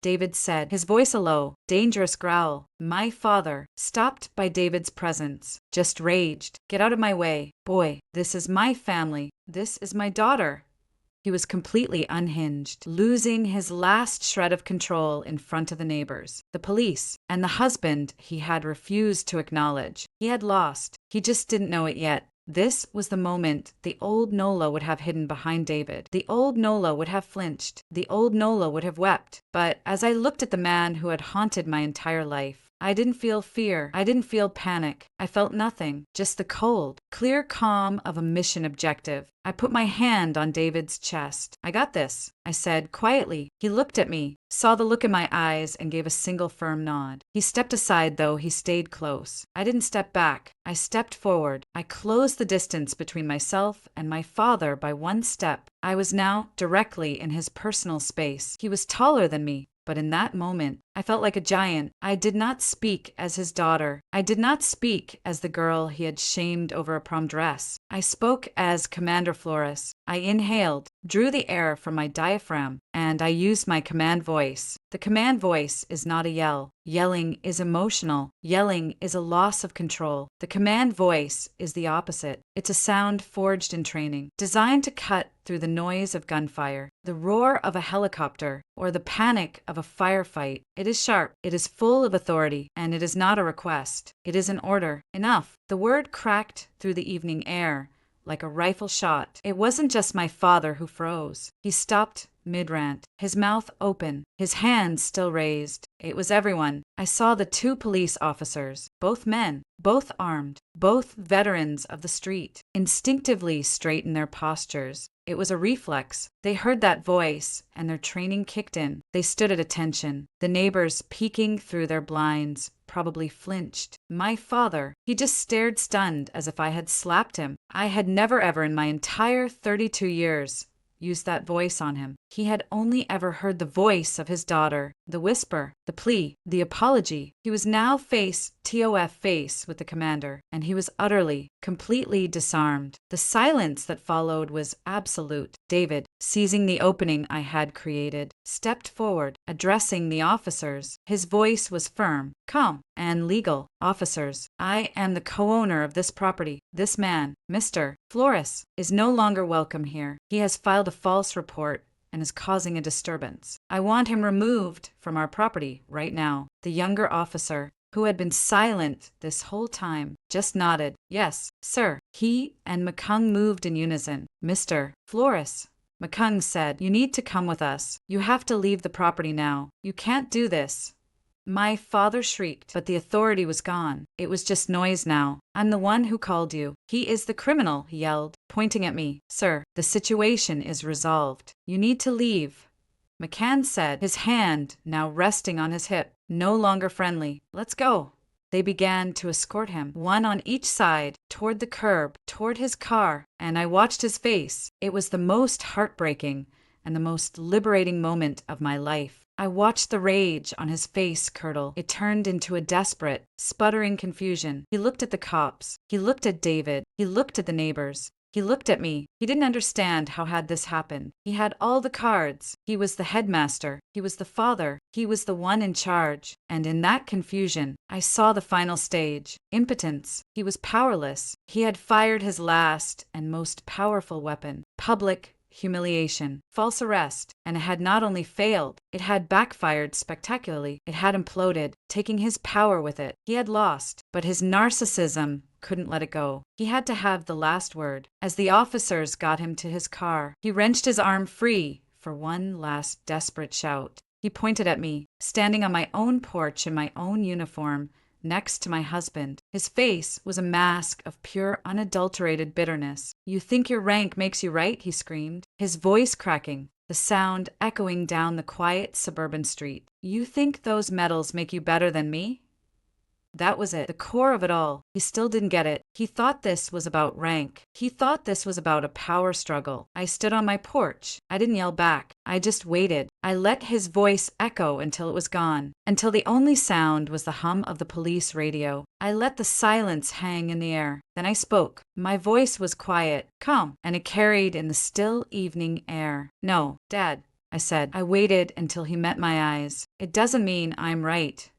David said, his voice a low, dangerous growl. My father, stopped by David's presence, just raged. "Get out of my way. Boy, this is my family. This is my daughter." He was completely unhinged, losing his last shred of control in front of the neighbors, the police, and the husband he had refused to acknowledge. He had lost. He just didn't know it yet. This was the moment the old Nola would have hidden behind David. The old Nola would have flinched. The old Nola would have wept. But as I looked at the man who had haunted my entire life, I didn't feel fear. I didn't feel panic. I felt nothing, just the cold, clear calm of a mission objective. I put my hand on David's chest. "I got this," I said quietly. He looked at me, saw the look in my eyes, and gave a single firm nod. He stepped aside, though he stayed close. I didn't step back. I stepped forward. I closed the distance between myself and my father by one step. I was now directly in his personal space. He was taller than me, but in that moment, I felt like a giant. I did not speak as his daughter. I did not speak as the girl he had shamed over a prom dress. I spoke as Commander Flores. I inhaled, drew the air from my diaphragm, and I used my command voice. The command voice is not a yell. Yelling is emotional. Yelling is a loss of control. The command voice is the opposite. It's a sound forged in training, designed to cut through the noise of gunfire, the roar of a helicopter, or the panic of a firefight. It is sharp, it is full of authority, and it is not a request. It is an order. Enough. The word cracked through the evening air like a rifle shot. It wasn't just my father who froze. He stopped mid-rant, his mouth open, his hands still raised. It was everyone. I saw the two police officers, both men, both armed, both veterans of the street, instinctively straighten their postures. It was a reflex. They heard that voice, and their training kicked in. They stood at attention. The neighbors, peeking through their blinds, probably flinched. My father, he just stared stunned as if I had slapped him. I had never ever in my entire 32 years used that voice on him. He had only ever heard the voice of his daughter, the whisper, the plea, the apology. He was now face with the commander, and he was utterly, completely disarmed. The silence that followed was absolute. David, seizing the opening I had created, stepped forward, addressing the officers. His voice was firm, calm, and legal. "Officers, I am the co-owner of this property. This man, Mr. Flores, is no longer welcome here. He has filed a false report and is causing a disturbance. I want him removed from our property right now." The younger officer, who had been silent this whole time, just nodded. "Yes, sir." He and McCung moved in unison. "Mr. Flores," McCung said, "you need to come with us. You have to leave the property now. You can't do this." My father shrieked, but the authority was gone. It was just noise now. "I'm the one who called you. He is the criminal," he yelled, pointing at me. "Sir, the situation is resolved. You need to leave." McCann said, his hand now resting on his hip, no longer friendly. "Let's go." They began to escort him, one on each side, toward the curb, toward his car, and I watched his face. It was the most heartbreaking and the most liberating moment of my life. I watched the rage on his face curdle. It turned into a desperate, sputtering confusion. He looked at the cops. He looked at David. He looked at the neighbors. He looked at me. He didn't understand how had this happened. He had all the cards. He was the headmaster. He was the father. He was the one in charge. And in that confusion, I saw the final stage. Impotence. He was powerless. He had fired his last and most powerful weapon. Public humiliation, false arrest, and it had not only failed, it had backfired spectacularly. It had imploded, taking his power with it. He had lost, but his narcissism couldn't let it go. He had to have the last word. As the officers got him to his car, he wrenched his arm free for one last desperate shout. He pointed at me, standing on my own porch in my own uniform, next to my husband. His face was a mask of pure, unadulterated bitterness. "You think your rank makes you right?" he screamed, his voice cracking, the sound echoing down the quiet suburban street. "You think those medals make you better than me?" That was it, the core of it all. He still didn't get it. He thought this was about rank. He thought this was about a power struggle. I stood on my porch. I didn't yell back. I just waited. I let his voice echo until it was gone, until the only sound was the hum of the police radio. I let the silence hang in the air. Then I spoke. My voice was quiet, calm, and it carried in the still evening air. "No, Dad," I said. I waited until he met my eyes. "It doesn't mean I'm right."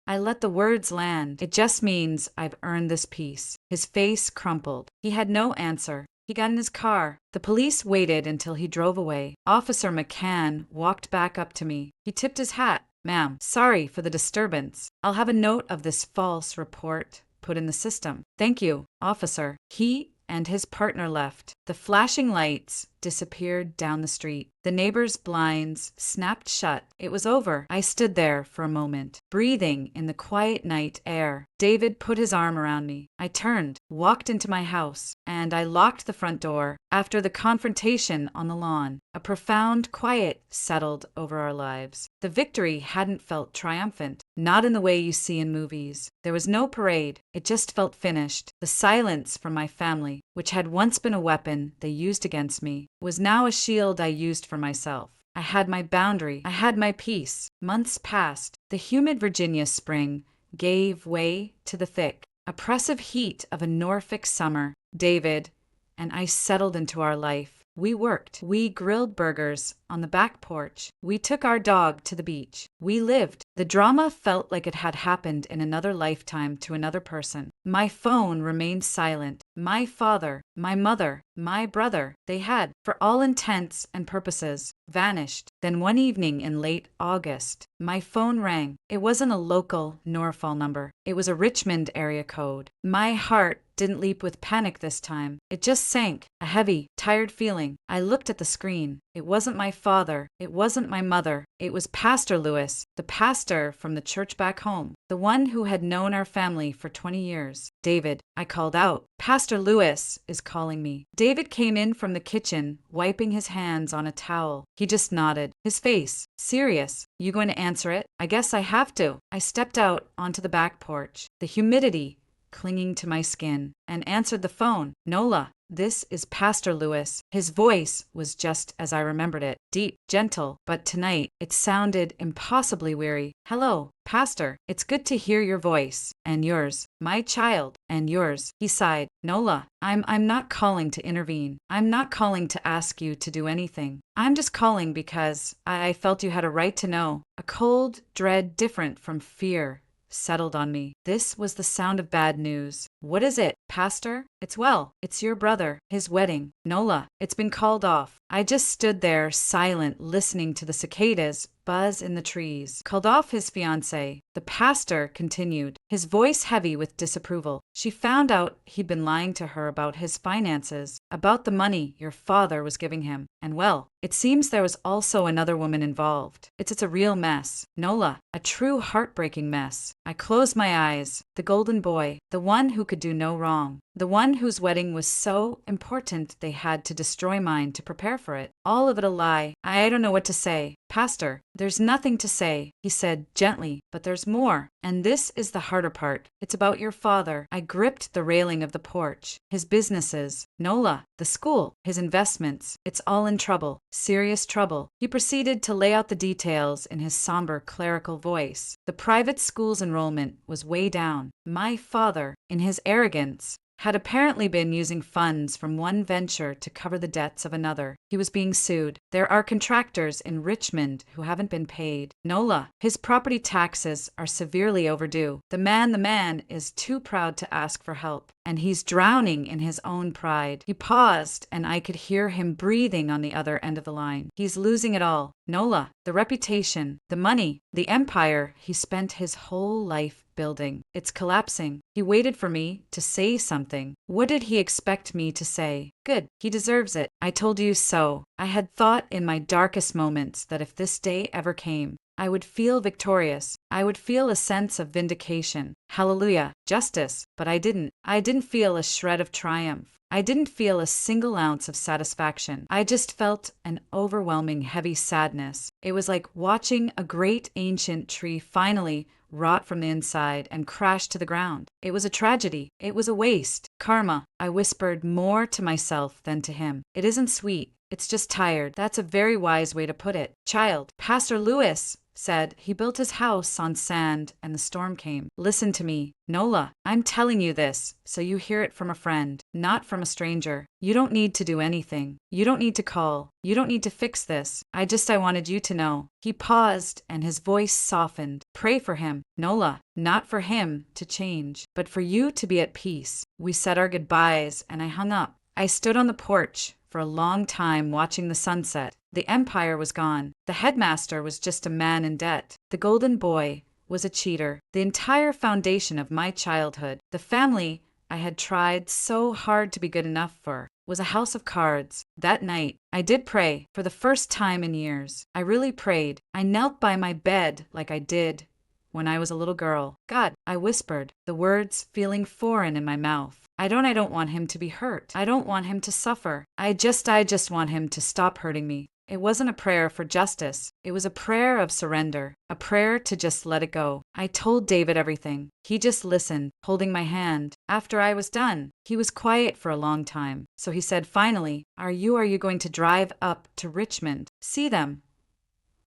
I let the words land. "It just means I've earned this peace." His face crumpled. He had no answer. He got in his car. The police waited until he drove away. Officer McCann walked back up to me. He tipped his hat. "Ma'am, sorry for the disturbance. I'll have a note of this false report put in the system." "Thank you, officer." He and his partner left. The flashing lights disappeared down the street. The neighbor's blinds snapped shut. It was over. I stood there for a moment, breathing in the quiet night air. David put his arm around me. I turned, walked into my house, and I locked the front door. After the confrontation on the lawn, a profound quiet settled over our lives. The victory hadn't felt triumphant, not in the way you see in movies. There was no parade. It just felt finished. The silence from my family, which had once been a weapon they used against me, was now a shield I used for myself. I had my boundary. I had my peace. Months passed. The humid Virginia spring gave way to the thick, oppressive heat of a Norfolk summer. David and I settled into our life. We worked. We grilled burgers on the back porch. We took our dog to the beach. We lived. The drama felt like it had happened in another lifetime to another person. My phone remained silent. My father, my mother, my brother, they had, for all intents and purposes, vanished. Then one evening in late August, my phone rang. It wasn't a local Norfolk number. It was a Richmond area code. My heart didn't leap with panic this time. It just sank, a heavy, tired feeling. I looked at the screen. It wasn't my father. It wasn't my mother. It was Pastor Lewis, the pastor from the church back home, the one who had known our family for 20 years. "David," I called out. "Pastor Lewis is calling me." David came in from the kitchen, wiping his hands on a towel. He just nodded, his face serious. "You going to answer it?" "I guess I have to." I stepped out onto the back porch, the humidity clinging to my skin, and answered the phone. "Nola, this is Pastor Lewis." His voice was just as I remembered it, deep, gentle, but tonight it sounded impossibly weary. "Hello, Pastor. It's good to hear your voice. And yours. My child. And yours." He sighed. "Nola, I'm not calling to intervene. I'm not calling to ask you to do anything. I'm just calling because I felt you had a right to know." A cold dread different from fear settled on me. This was the sound of bad news. "What is it, Pastor?" It's your brother. His wedding." "Nola, it's been called off." I just stood there, silent, listening to the cicadas buzz in the trees. "Called off his fiancée," the pastor continued, his voice heavy with disapproval. "She found out he'd been lying to her about his finances, about the money your father was giving him. And well, it seems there was also another woman involved. It's a real mess. Nola, a true heartbreaking mess." I closed my eyes. The golden boy, the one who could do no wrong, the one whose wedding was so important they had to destroy mine to prepare for it. All of it a lie. I don't know what to say. "Pastor, there's nothing to say," he said gently, "but there's more. And this is the harder part. It's about your father." I gripped the railing of the porch. "His businesses, Nola, the school, his investments. It's all in trouble. Serious trouble." He proceeded to lay out the details in his somber clerical voice. The private school's enrollment was way down. My father, in his arrogance, had apparently been using funds from one venture to cover the debts of another. He was being sued. There are contractors in Richmond who haven't been paid. Nola, his property taxes are severely overdue. The man is too proud to ask for help, and he's drowning in his own pride. He paused, and I could hear him breathing on the other end of the line. He's losing it all. Nola, the reputation, the money, the empire he spent his whole life building. It's collapsing. He waited for me to say something. What did he expect me to say? Good. He deserves it. I told you so. I had thought in my darkest moments that if this day ever came, I would feel victorious. I would feel a sense of vindication. Hallelujah. Justice. But I didn't. I didn't feel a shred of triumph. I didn't feel a single ounce of satisfaction. I just felt an overwhelming heavy sadness. It was like watching a great ancient tree finally rot from the inside and crash to the ground. It was a tragedy. It was a waste. Karma. I whispered more to myself than to him. It isn't sweet. It's just tired. That's a very wise way to put it. Child, Pastor Lewis said he built his house on sand and the storm came. Listen to me, Nola. I'm telling you this so you hear it from a friend, not from a stranger. You don't need to do anything. You don't need to call. You don't need to fix this. I wanted you to know. He paused and his voice softened. Pray for him, Nola. Not for him to change, but for you to be at peace. We said our goodbyes and I hung up. I stood on the porch for a long time watching the sunset. The empire was gone. The headmaster was just a man in debt. The golden boy was a cheater. The entire foundation of my childhood, the family I had tried so hard to be good enough for, was a house of cards. That night, I did pray for the first time in years. I really prayed. I knelt by my bed like I did when I was a little girl. God, I whispered, the words feeling foreign in my mouth. I don't want him to be hurt. I don't want him to suffer. I just want him to stop hurting me. It wasn't a prayer for justice. It was a prayer of surrender, a prayer to just let it go. I told David everything. He just listened, holding my hand. After I was done, he was quiet for a long time. So he said finally, Are you going to drive up to Richmond? See them?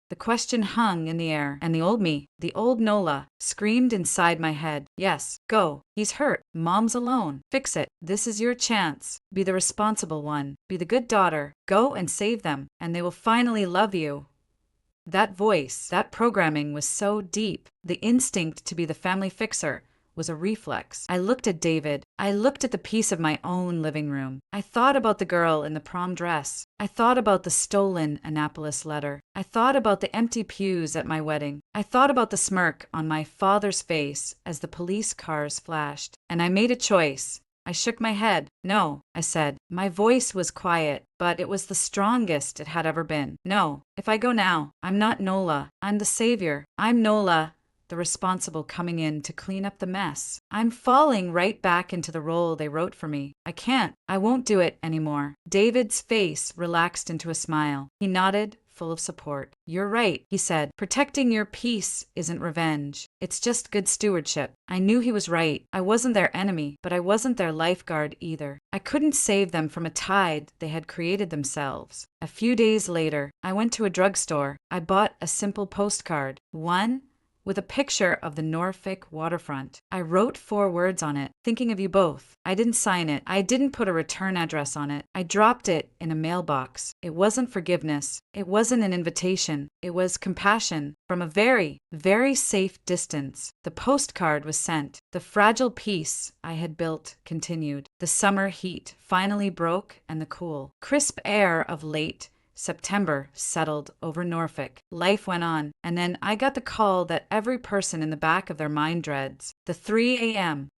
The question hung in the air, and the old Nola, screamed inside my head. Yes, go. He's hurt. Mom's alone. Fix it. This is your chance. Be the responsible one. Be the good daughter. Go and save them, and they will finally love you. That voice, that programming was so deep. The instinct to be the family fixer was a reflex. I looked at David. I looked at the piece of my own living room. I thought about the girl in the prom dress. I thought about the stolen Annapolis letter. I thought about the empty pews at my wedding. I thought about the smirk on my father's face as the police cars flashed. And I made a choice. I shook my head. No, I said. My voice was quiet, but it was the strongest it had ever been. No, if I go now, I'm not Nola. I'm the savior. I'm Nola, the responsible coming in to clean up the mess. I'm falling right back into the role they wrote for me. I can't. I won't do it anymore. David's face relaxed into a smile. He nodded, full of support. You're right, he said. Protecting your peace isn't revenge. It's just good stewardship. I knew he was right. I wasn't their enemy, but I wasn't their lifeguard either. I couldn't save them from a tide they had created themselves. A few days later, I went to a drugstore. I bought a simple postcard. One with a picture of the Norfolk waterfront. I wrote 4 words on it, thinking of you both. I didn't sign it. I didn't put a return address on it. I dropped it in a mailbox. It wasn't forgiveness. It wasn't an invitation. It was compassion. From a very, very safe distance, the postcard was sent. The fragile peace I had built continued. The summer heat finally broke, and the cool, crisp air of late September settled over Norfolk. Life went on, and then I got the call that every person in the back of their mind dreads. The 3 a.m.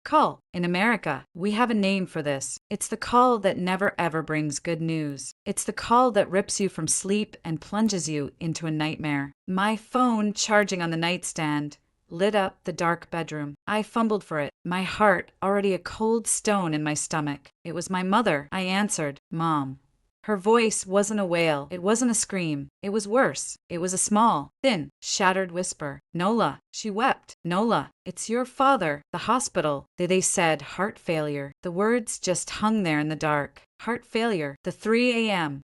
call. In America, we have a name for this. It's the call that never ever brings good news. It's the call that rips you from sleep and plunges you into a nightmare. My phone, charging on the nightstand, lit up the dark bedroom. I fumbled for it, my heart already a cold stone in my stomach. It was my mother. I answered, Mom. Her voice wasn't a wail. It wasn't a scream. It was worse. It was a small, thin, shattered whisper. Nola. She wept. Nola, it's your father. The hospital. They said heart failure. The words just hung there in the dark. Heart failure. The 3 a.m.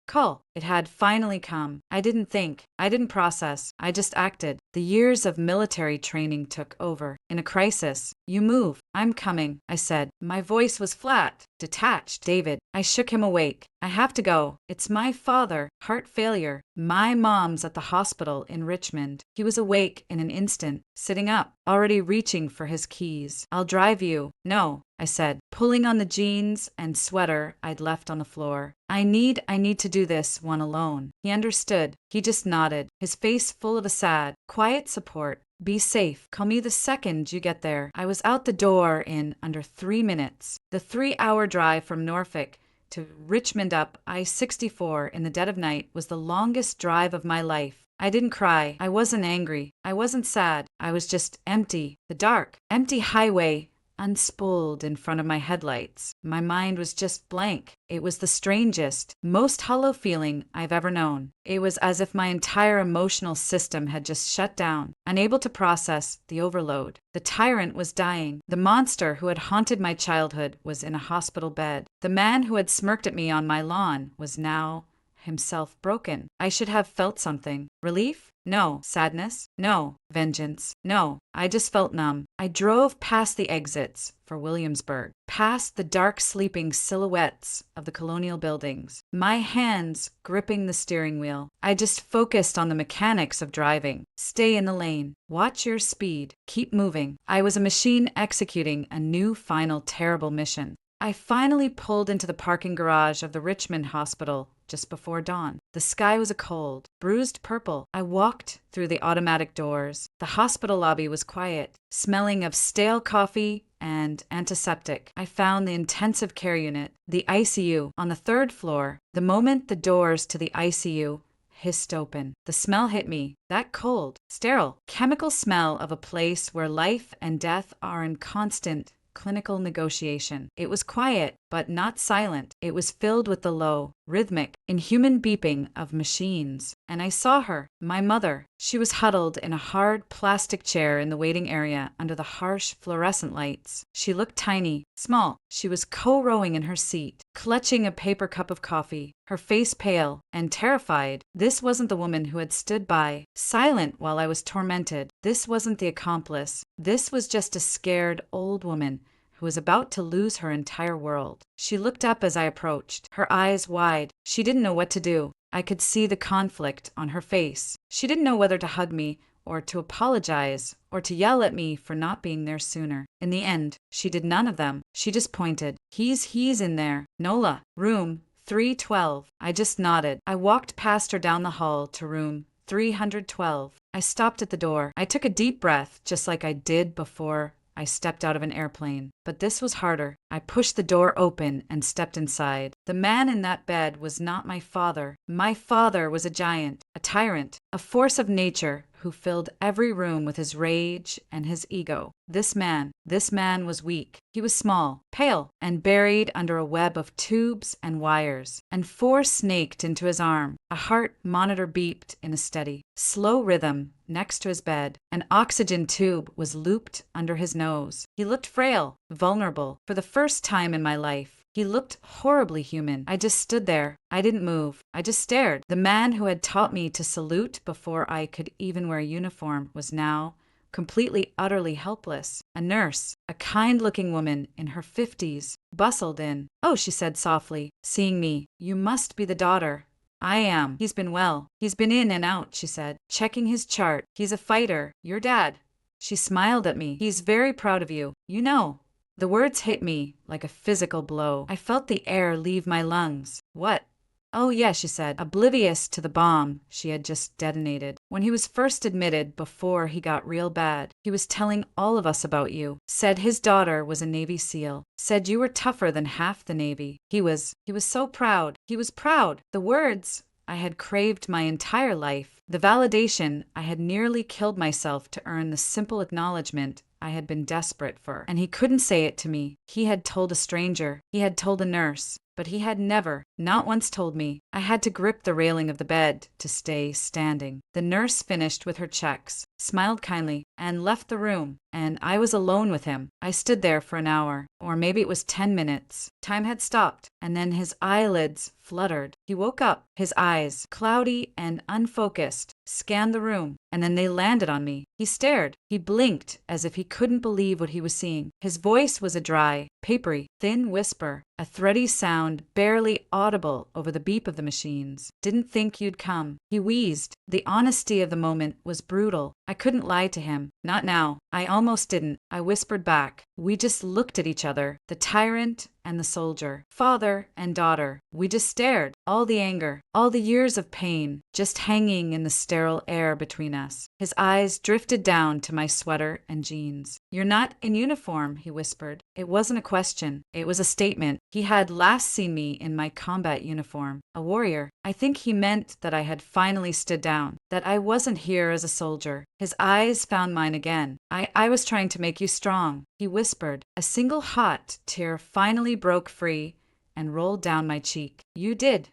call. It had finally come. I didn't think. I didn't process. I just acted. The years of military training took over. In a crisis, you move. I'm coming, I said. My voice was flat, detached. David. I shook him awake. I have to go. It's my father. Heart failure. My mom's at the hospital in Richmond. He was awake in an instant, sitting up, already reaching for his keys. I'll drive you. No, I said, pulling on the jeans and sweater I'd left on the floor. I need to do this one alone. He understood. He just nodded, his face full of a sad, quiet support. Be safe. Call me the second you get there. I was out the door in under 3 minutes. The 3-hour drive from Norfolk to Richmond up I-64 in the dead of night was the longest drive of my life. I didn't cry. I wasn't angry. I wasn't sad. I was just empty. The dark, empty highway unspooled in front of my headlights. My mind was just blank. It was the strangest, most hollow feeling I've ever known. It was as if my entire emotional system had just shut down, unable to process the overload. The tyrant was dying. The monster who had haunted my childhood was in a hospital bed. The man who had smirked at me on my lawn was now himself broken. I should have felt something. Relief? No. Sadness? No. Vengeance? No. I just felt numb. I drove past the exits for Williamsburg, past the dark sleeping silhouettes of the colonial buildings, my hands gripping the steering wheel. I just focused on the mechanics of driving. Stay in the lane. Watch your speed. Keep moving. I was a machine executing a new final terrible mission. I finally pulled into the parking garage of the Richmond Hospital just before dawn. The sky was a cold, bruised purple. I walked through the automatic doors. The hospital lobby was quiet, smelling of stale coffee and antiseptic. I found the intensive care unit, the ICU, on the 3rd floor. The moment the doors to the ICU hissed open, the smell hit me. That cold, sterile, chemical smell of a place where life and death are in constant clinical negotiation. It was quiet, but not silent. It was filled with the low, rhythmic, inhuman beeping of machines. And I saw her, my mother. She was huddled in a hard plastic chair in the waiting area under the harsh fluorescent lights. She looked tiny, small. She was co-rowing in her seat, clutching a paper cup of coffee, her face pale and terrified. This wasn't the woman who had stood by, silent while I was tormented. This wasn't the accomplice. This was just a scared old woman who was about to lose her entire world. She looked up as I approached, her eyes wide. She didn't know what to do. I could see the conflict on her face. She didn't know whether to hug me or to apologize or to yell at me for not being there sooner. In the end, she did none of them. She just pointed. He's in there. Nola, room 312. I just nodded. I walked past her down the hall to room 312. I stopped at the door. I took a deep breath, just like I did before I stepped out of an airplane. But this was harder. I pushed the door open and stepped inside. The man in that bed was not my father. My father was a giant, a tyrant, a force of nature who filled every room with his rage and his ego. This man was weak. He was small, pale, and buried under a web of tubes and wires, and 4 snaked into his arm. A heart monitor beeped in a steady, slow rhythm next to his bed. An oxygen tube was looped under his nose. He looked frail, vulnerable. For the first time in my life, he looked horribly human. I just stood there. I didn't move. I just stared. The man who had taught me to salute before I could even wear a uniform was now completely, utterly helpless. A nurse, a kind-looking woman in her 50s, bustled in. "Oh," she said softly, seeing me. "You must be the daughter." "I am. He's been well. He's been in and out," she said, checking his chart. "He's a fighter. Your dad." She smiled at me. "He's very proud of you. You know." The words hit me like a physical blow. I felt the air leave my lungs. "What?" "Oh, yeah," she said, oblivious to the bomb she had just detonated. "When he was first admitted, before he got real bad, he was telling all of us about you. Said his daughter was a Navy SEAL. Said you were tougher than half the Navy. He was so proud. He was proud." The words I had craved my entire life. The validation I had nearly killed myself to earn, the simple acknowledgement I had been desperate for. And he couldn't say it to me. He had told a stranger. He had told a nurse. but he had never, not once told me. I had to grip the railing of the bed to stay standing. The nurse finished with her checks, smiled kindly, and left the room, and I was alone with him. I stood there for an hour, or maybe it was 10 minutes. Time had stopped, and then his eyelids fluttered. He woke up, his eyes, cloudy and unfocused, scanned the room, and then they landed on me. He stared. He blinked as if he couldn't believe what he was seeing. His voice was a dry, papery, thin whisper, a thready sound barely audible over the beep of the machines. Didn't think you'd come. He wheezed. The honesty of the moment was brutal. I couldn't lie to him. Not now. I almost didn't. I whispered back. We just looked at each other, the tyrant and the soldier, father and daughter. We just stared. All the anger, all the years of pain, just hanging in the sterile air between us. His eyes drifted down to my sweater and jeans. You're not in uniform, he whispered. It wasn't a question. It was a statement. He had last seen me in my combat uniform, a warrior. I think he meant that I had finally stood down, that I wasn't here as a soldier. His eyes found mine again. I was trying to make you strong, he whispered. A single hot tear finally broke free and rolled down my cheek. You did.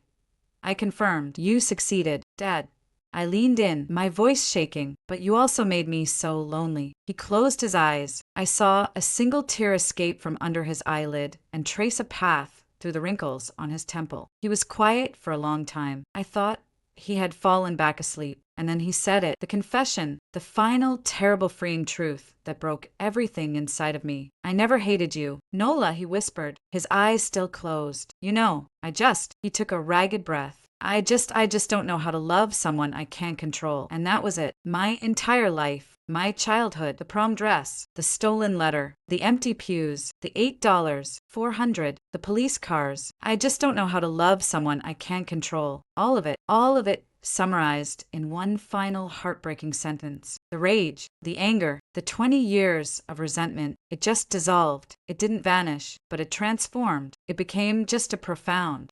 I confirmed. You succeeded, Dad. I leaned in, my voice shaking. But you also made me so lonely. He closed his eyes. I saw a single tear escape from under his eyelid and trace a path through the wrinkles on his temple. He was quiet for a long time. I thought he had fallen back asleep. And then he said it, the confession, the final terrible freeing truth that broke everything inside of me. I never hated you. Nola, he whispered, his eyes still closed. You know, he took a ragged breath. I just don't know how to love someone I can't control. And that was it. My entire life. My childhood, the prom dress, the stolen letter, the empty pews, the $8, $400, the police cars. I just don't know how to love someone I can't control. All of it summarized in one final heartbreaking sentence. The rage, the anger, the 20 years of resentment, it just dissolved. It didn't vanish, but it transformed. It became just a profound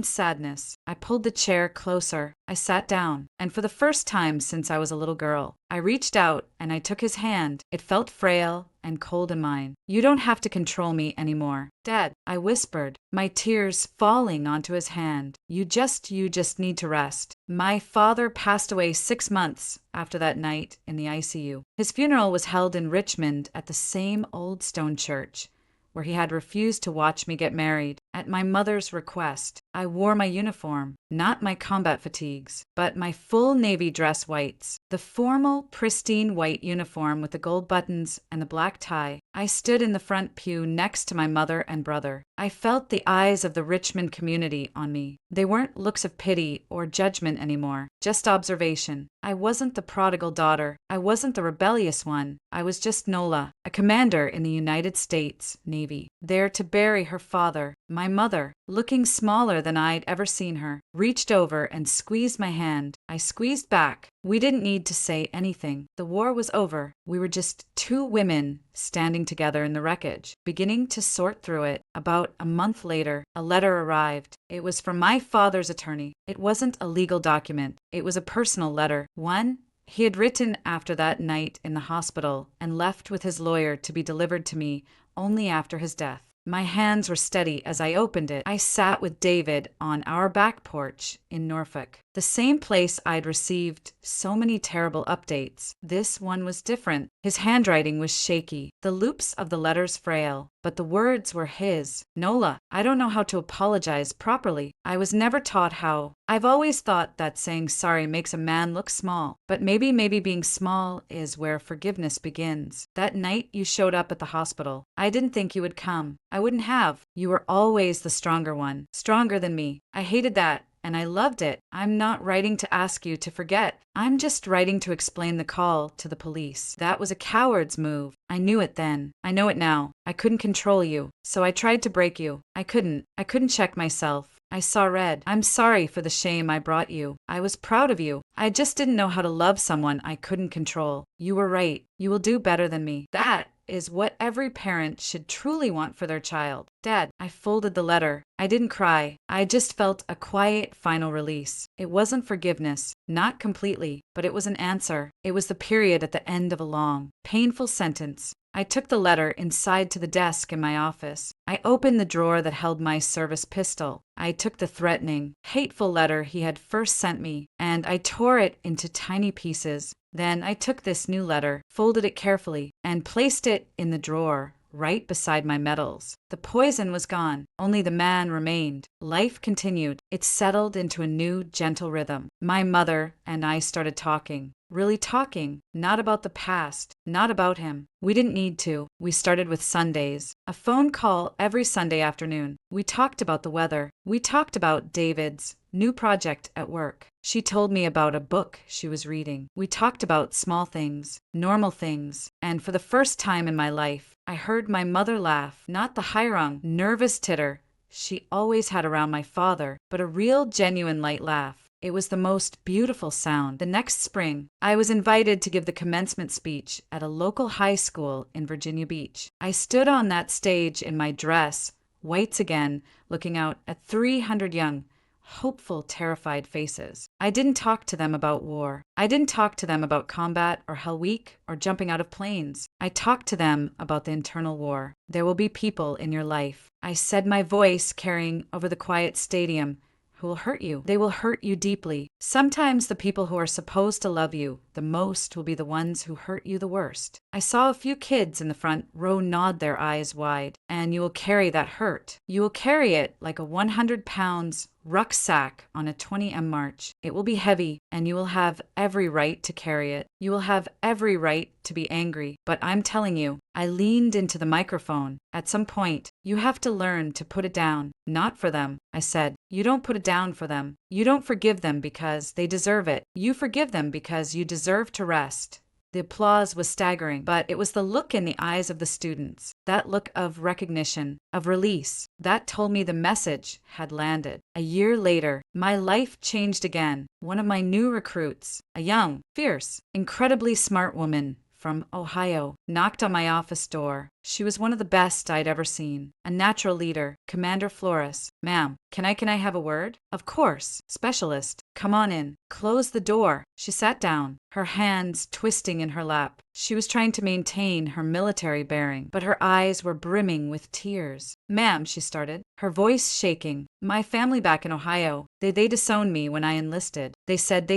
sadness. I pulled the chair closer. I sat down, and for the first time since I was a little girl, I reached out and I took his hand. It felt frail and cold in mine. You don't have to control me anymore, Dad, I whispered, my tears falling onto his hand. You just need to rest. My father passed away 6 months after that night in the ICU. His funeral was held in Richmond at the same old stone church where he had refused to watch me get married. At my mother's request, I wore my uniform, not my combat fatigues, but my full navy dress whites, the formal, pristine white uniform with the gold buttons and the black tie. I stood in the front pew next to my mother and brother. I felt the eyes of the Richmond community on me. They weren't looks of pity or judgment anymore, just observation. I wasn't the prodigal daughter. I wasn't the rebellious one. I was just Nola, a commander in the United States Navy, there to bury her father. My mother, looking smaller than I'd ever seen her, reached over and squeezed my hand. I squeezed back. We didn't need to say anything. The war was over. We were just two women standing together in the wreckage, beginning to sort through it. About a month later, a letter arrived. It was from my father's attorney. It wasn't a legal document. It was a personal letter. One he had written after that night in the hospital and left with his lawyer to be delivered to me only after his death. My hands were steady as I opened it. I sat with David on our back porch in Norfolk, the same place I'd received so many terrible updates. This one was different. His handwriting was shaky, the loops of the letters frail, but the words were his. Nola, I don't know how to apologize properly. I was never taught how. I've always thought that saying sorry makes a man look small, but maybe being small is where forgiveness begins. That night you showed up at the hospital, I didn't think you would come. I wouldn't have. You were always the stronger one, stronger than me. I hated that, and I loved it. I'm not writing to ask you to forget. I'm just writing to explain the call to the police. That was a coward's move. I knew it then. I know it now. I couldn't control you, so I tried to break you. I couldn't check myself. I saw red. I'm sorry for the shame I brought you. I was proud of you. I just didn't know how to love someone I couldn't control. You were right. You will do better than me. That is what every parent should truly want for their child. Dad, I folded the letter. I didn't cry. I just felt a quiet final release. It wasn't forgiveness, not completely, but it was an answer. It was the period at the end of a long, painful sentence. I took the letter inside to the desk in my office. I opened the drawer that held my service pistol. I took the threatening, hateful letter he had first sent me, and I tore it into tiny pieces. Then I took this new letter, folded it carefully, and placed it in the drawer, right beside my medals. The poison was gone. Only the man remained. Life continued. It settled into a new, gentle rhythm. My mother and I started talking. Really talking, not about the past, not about him. We didn't need to. We started with Sundays. A phone call every Sunday afternoon. We talked about the weather. We talked about David's new project at work. She told me about a book she was reading. We talked about small things, normal things, and for the first time in my life, I heard my mother laugh, not the high-rung, nervous titter she always had around my father, but a real, genuine light laugh. It was the most beautiful sound. The next spring, I was invited to give the commencement speech at a local high school in Virginia Beach. I stood on that stage in my dress, whites again, looking out at 300 young, hopeful, terrified faces. I didn't talk to them about war. I didn't talk to them about combat or Hell Week or jumping out of planes. I talked to them about the internal war. There will be people in your life. I said, my voice carrying over the quiet stadium, who will hurt you. They will hurt you deeply. Sometimes the people who are supposed to love you the most will be the ones who hurt you the worst. I saw a few kids in the front row nod their eyes wide, and you will carry that hurt. You will carry it like a 100 pounds rucksack on a 20M march. It will be heavy, and you will have every right to carry it. You will have every right to be angry. But I'm telling you, I leaned into the microphone. At some point, you have to learn to put it down. Not for them, I said. You don't put it down for them. You don't forgive them because they deserve it. You forgive them because you deserve to rest. The applause was staggering, but it was the look in the eyes of the students, that look of recognition, of release, that told me the message had landed. A year later, my life changed again. One of my new recruits, a young, fierce, incredibly smart woman from Ohio, knocked on my office door. She was one of the best I'd ever seen. A natural leader, Commander Flores. Ma'am, can I have a word? Of course. Specialist, come on in. Close the door. She sat down, her hands twisting in her lap. She was trying to maintain her military bearing, but her eyes were brimming with tears. Ma'am, she started, her voice shaking. My family back in Ohio, they disowned me when I enlisted. They said,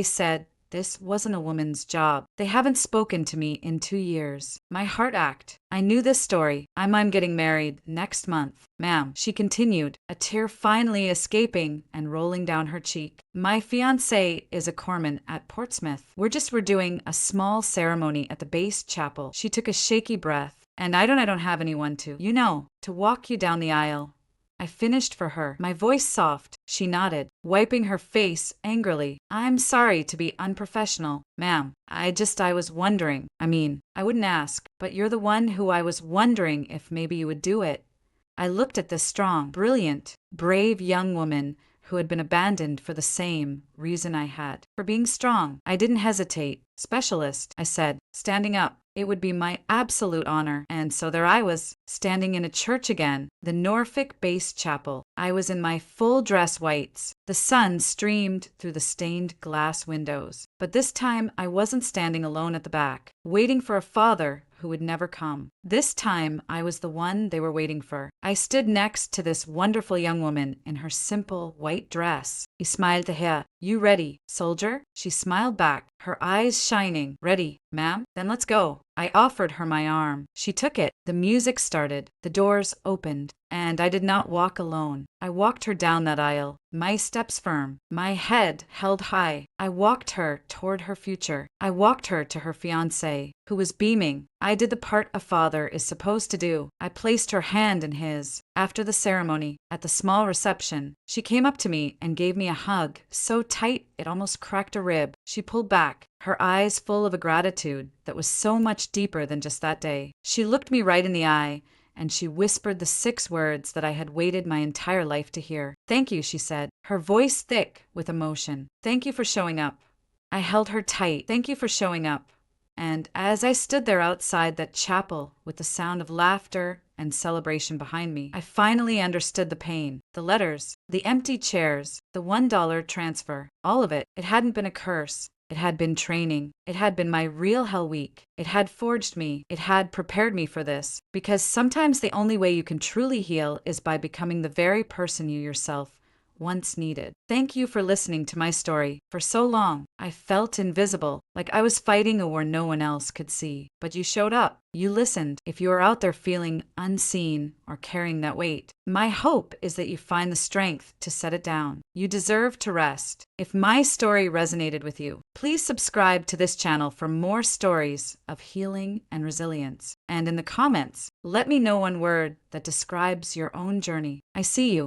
this wasn't a woman's job. They haven't spoken to me in 2 years. My heart ached. I knew this story. I'm getting married next month. Ma'am, she continued, a tear finally escaping and rolling down her cheek. My fiancé is a corpsman at Portsmouth. We're doing a small ceremony at the base chapel. She took a shaky breath. And I don't have anyone to walk you down the aisle. I finished for her, my voice soft. She nodded, wiping her face angrily. I'm sorry to be unprofessional, ma'am. I was wondering. I wouldn't ask, but you're the one who I was wondering if maybe you would do it. I looked at this strong, brilliant, brave young woman who had been abandoned for the same reason I had, for being strong. I didn't hesitate. Specialist, I said, standing up. It would be my absolute honor. And so there I was, standing in a church again, the Norfolk Base Chapel. I was in my full dress whites. The sun streamed through the stained glass windows. But this time I wasn't standing alone at the back, waiting for a father who would never come. This time I was the one they were waiting for. I stood next to this wonderful young woman in her simple white dress. He smiled to her. You ready, soldier? She smiled back, her eyes shining. Ready, ma'am? Then let's go. I offered her my arm. She took it. The music started. The doors opened. And I did not walk alone. I walked her down that aisle, my steps firm, my head held high. I walked her toward her future. I walked her to her fiancé, who was beaming. I did the part a father is supposed to do. I placed her hand in his. After the ceremony, at the small reception, she came up to me and gave me a hug, so tight it almost cracked a rib. She pulled back, her eyes full of a gratitude that was so much deeper than just that day. She looked me right in the eye, and she whispered the 6 words that I had waited my entire life to hear. Thank you, she said, her voice thick with emotion. Thank you for showing up. I held her tight. Thank you for showing up. And as I stood there outside that chapel with the sound of laughter and celebration behind me, I finally understood the pain, the letters, the empty chairs, the $1 transfer, all of it. It hadn't been a curse. It had been training. It had been my real hell week. It had forged me. It had prepared me for this. Because sometimes the only way you can truly heal is by becoming the very person you yourself once needed. Thank you for listening to my story. For so long, I felt invisible, like I was fighting a war no one else could see. But you showed up. You listened. If you are out there feeling unseen or carrying that weight, my hope is that you find the strength to set it down. You deserve to rest. If my story resonated with you, please subscribe to this channel for more stories of healing and resilience. And in the comments, let me know one word that describes your own journey. I see you.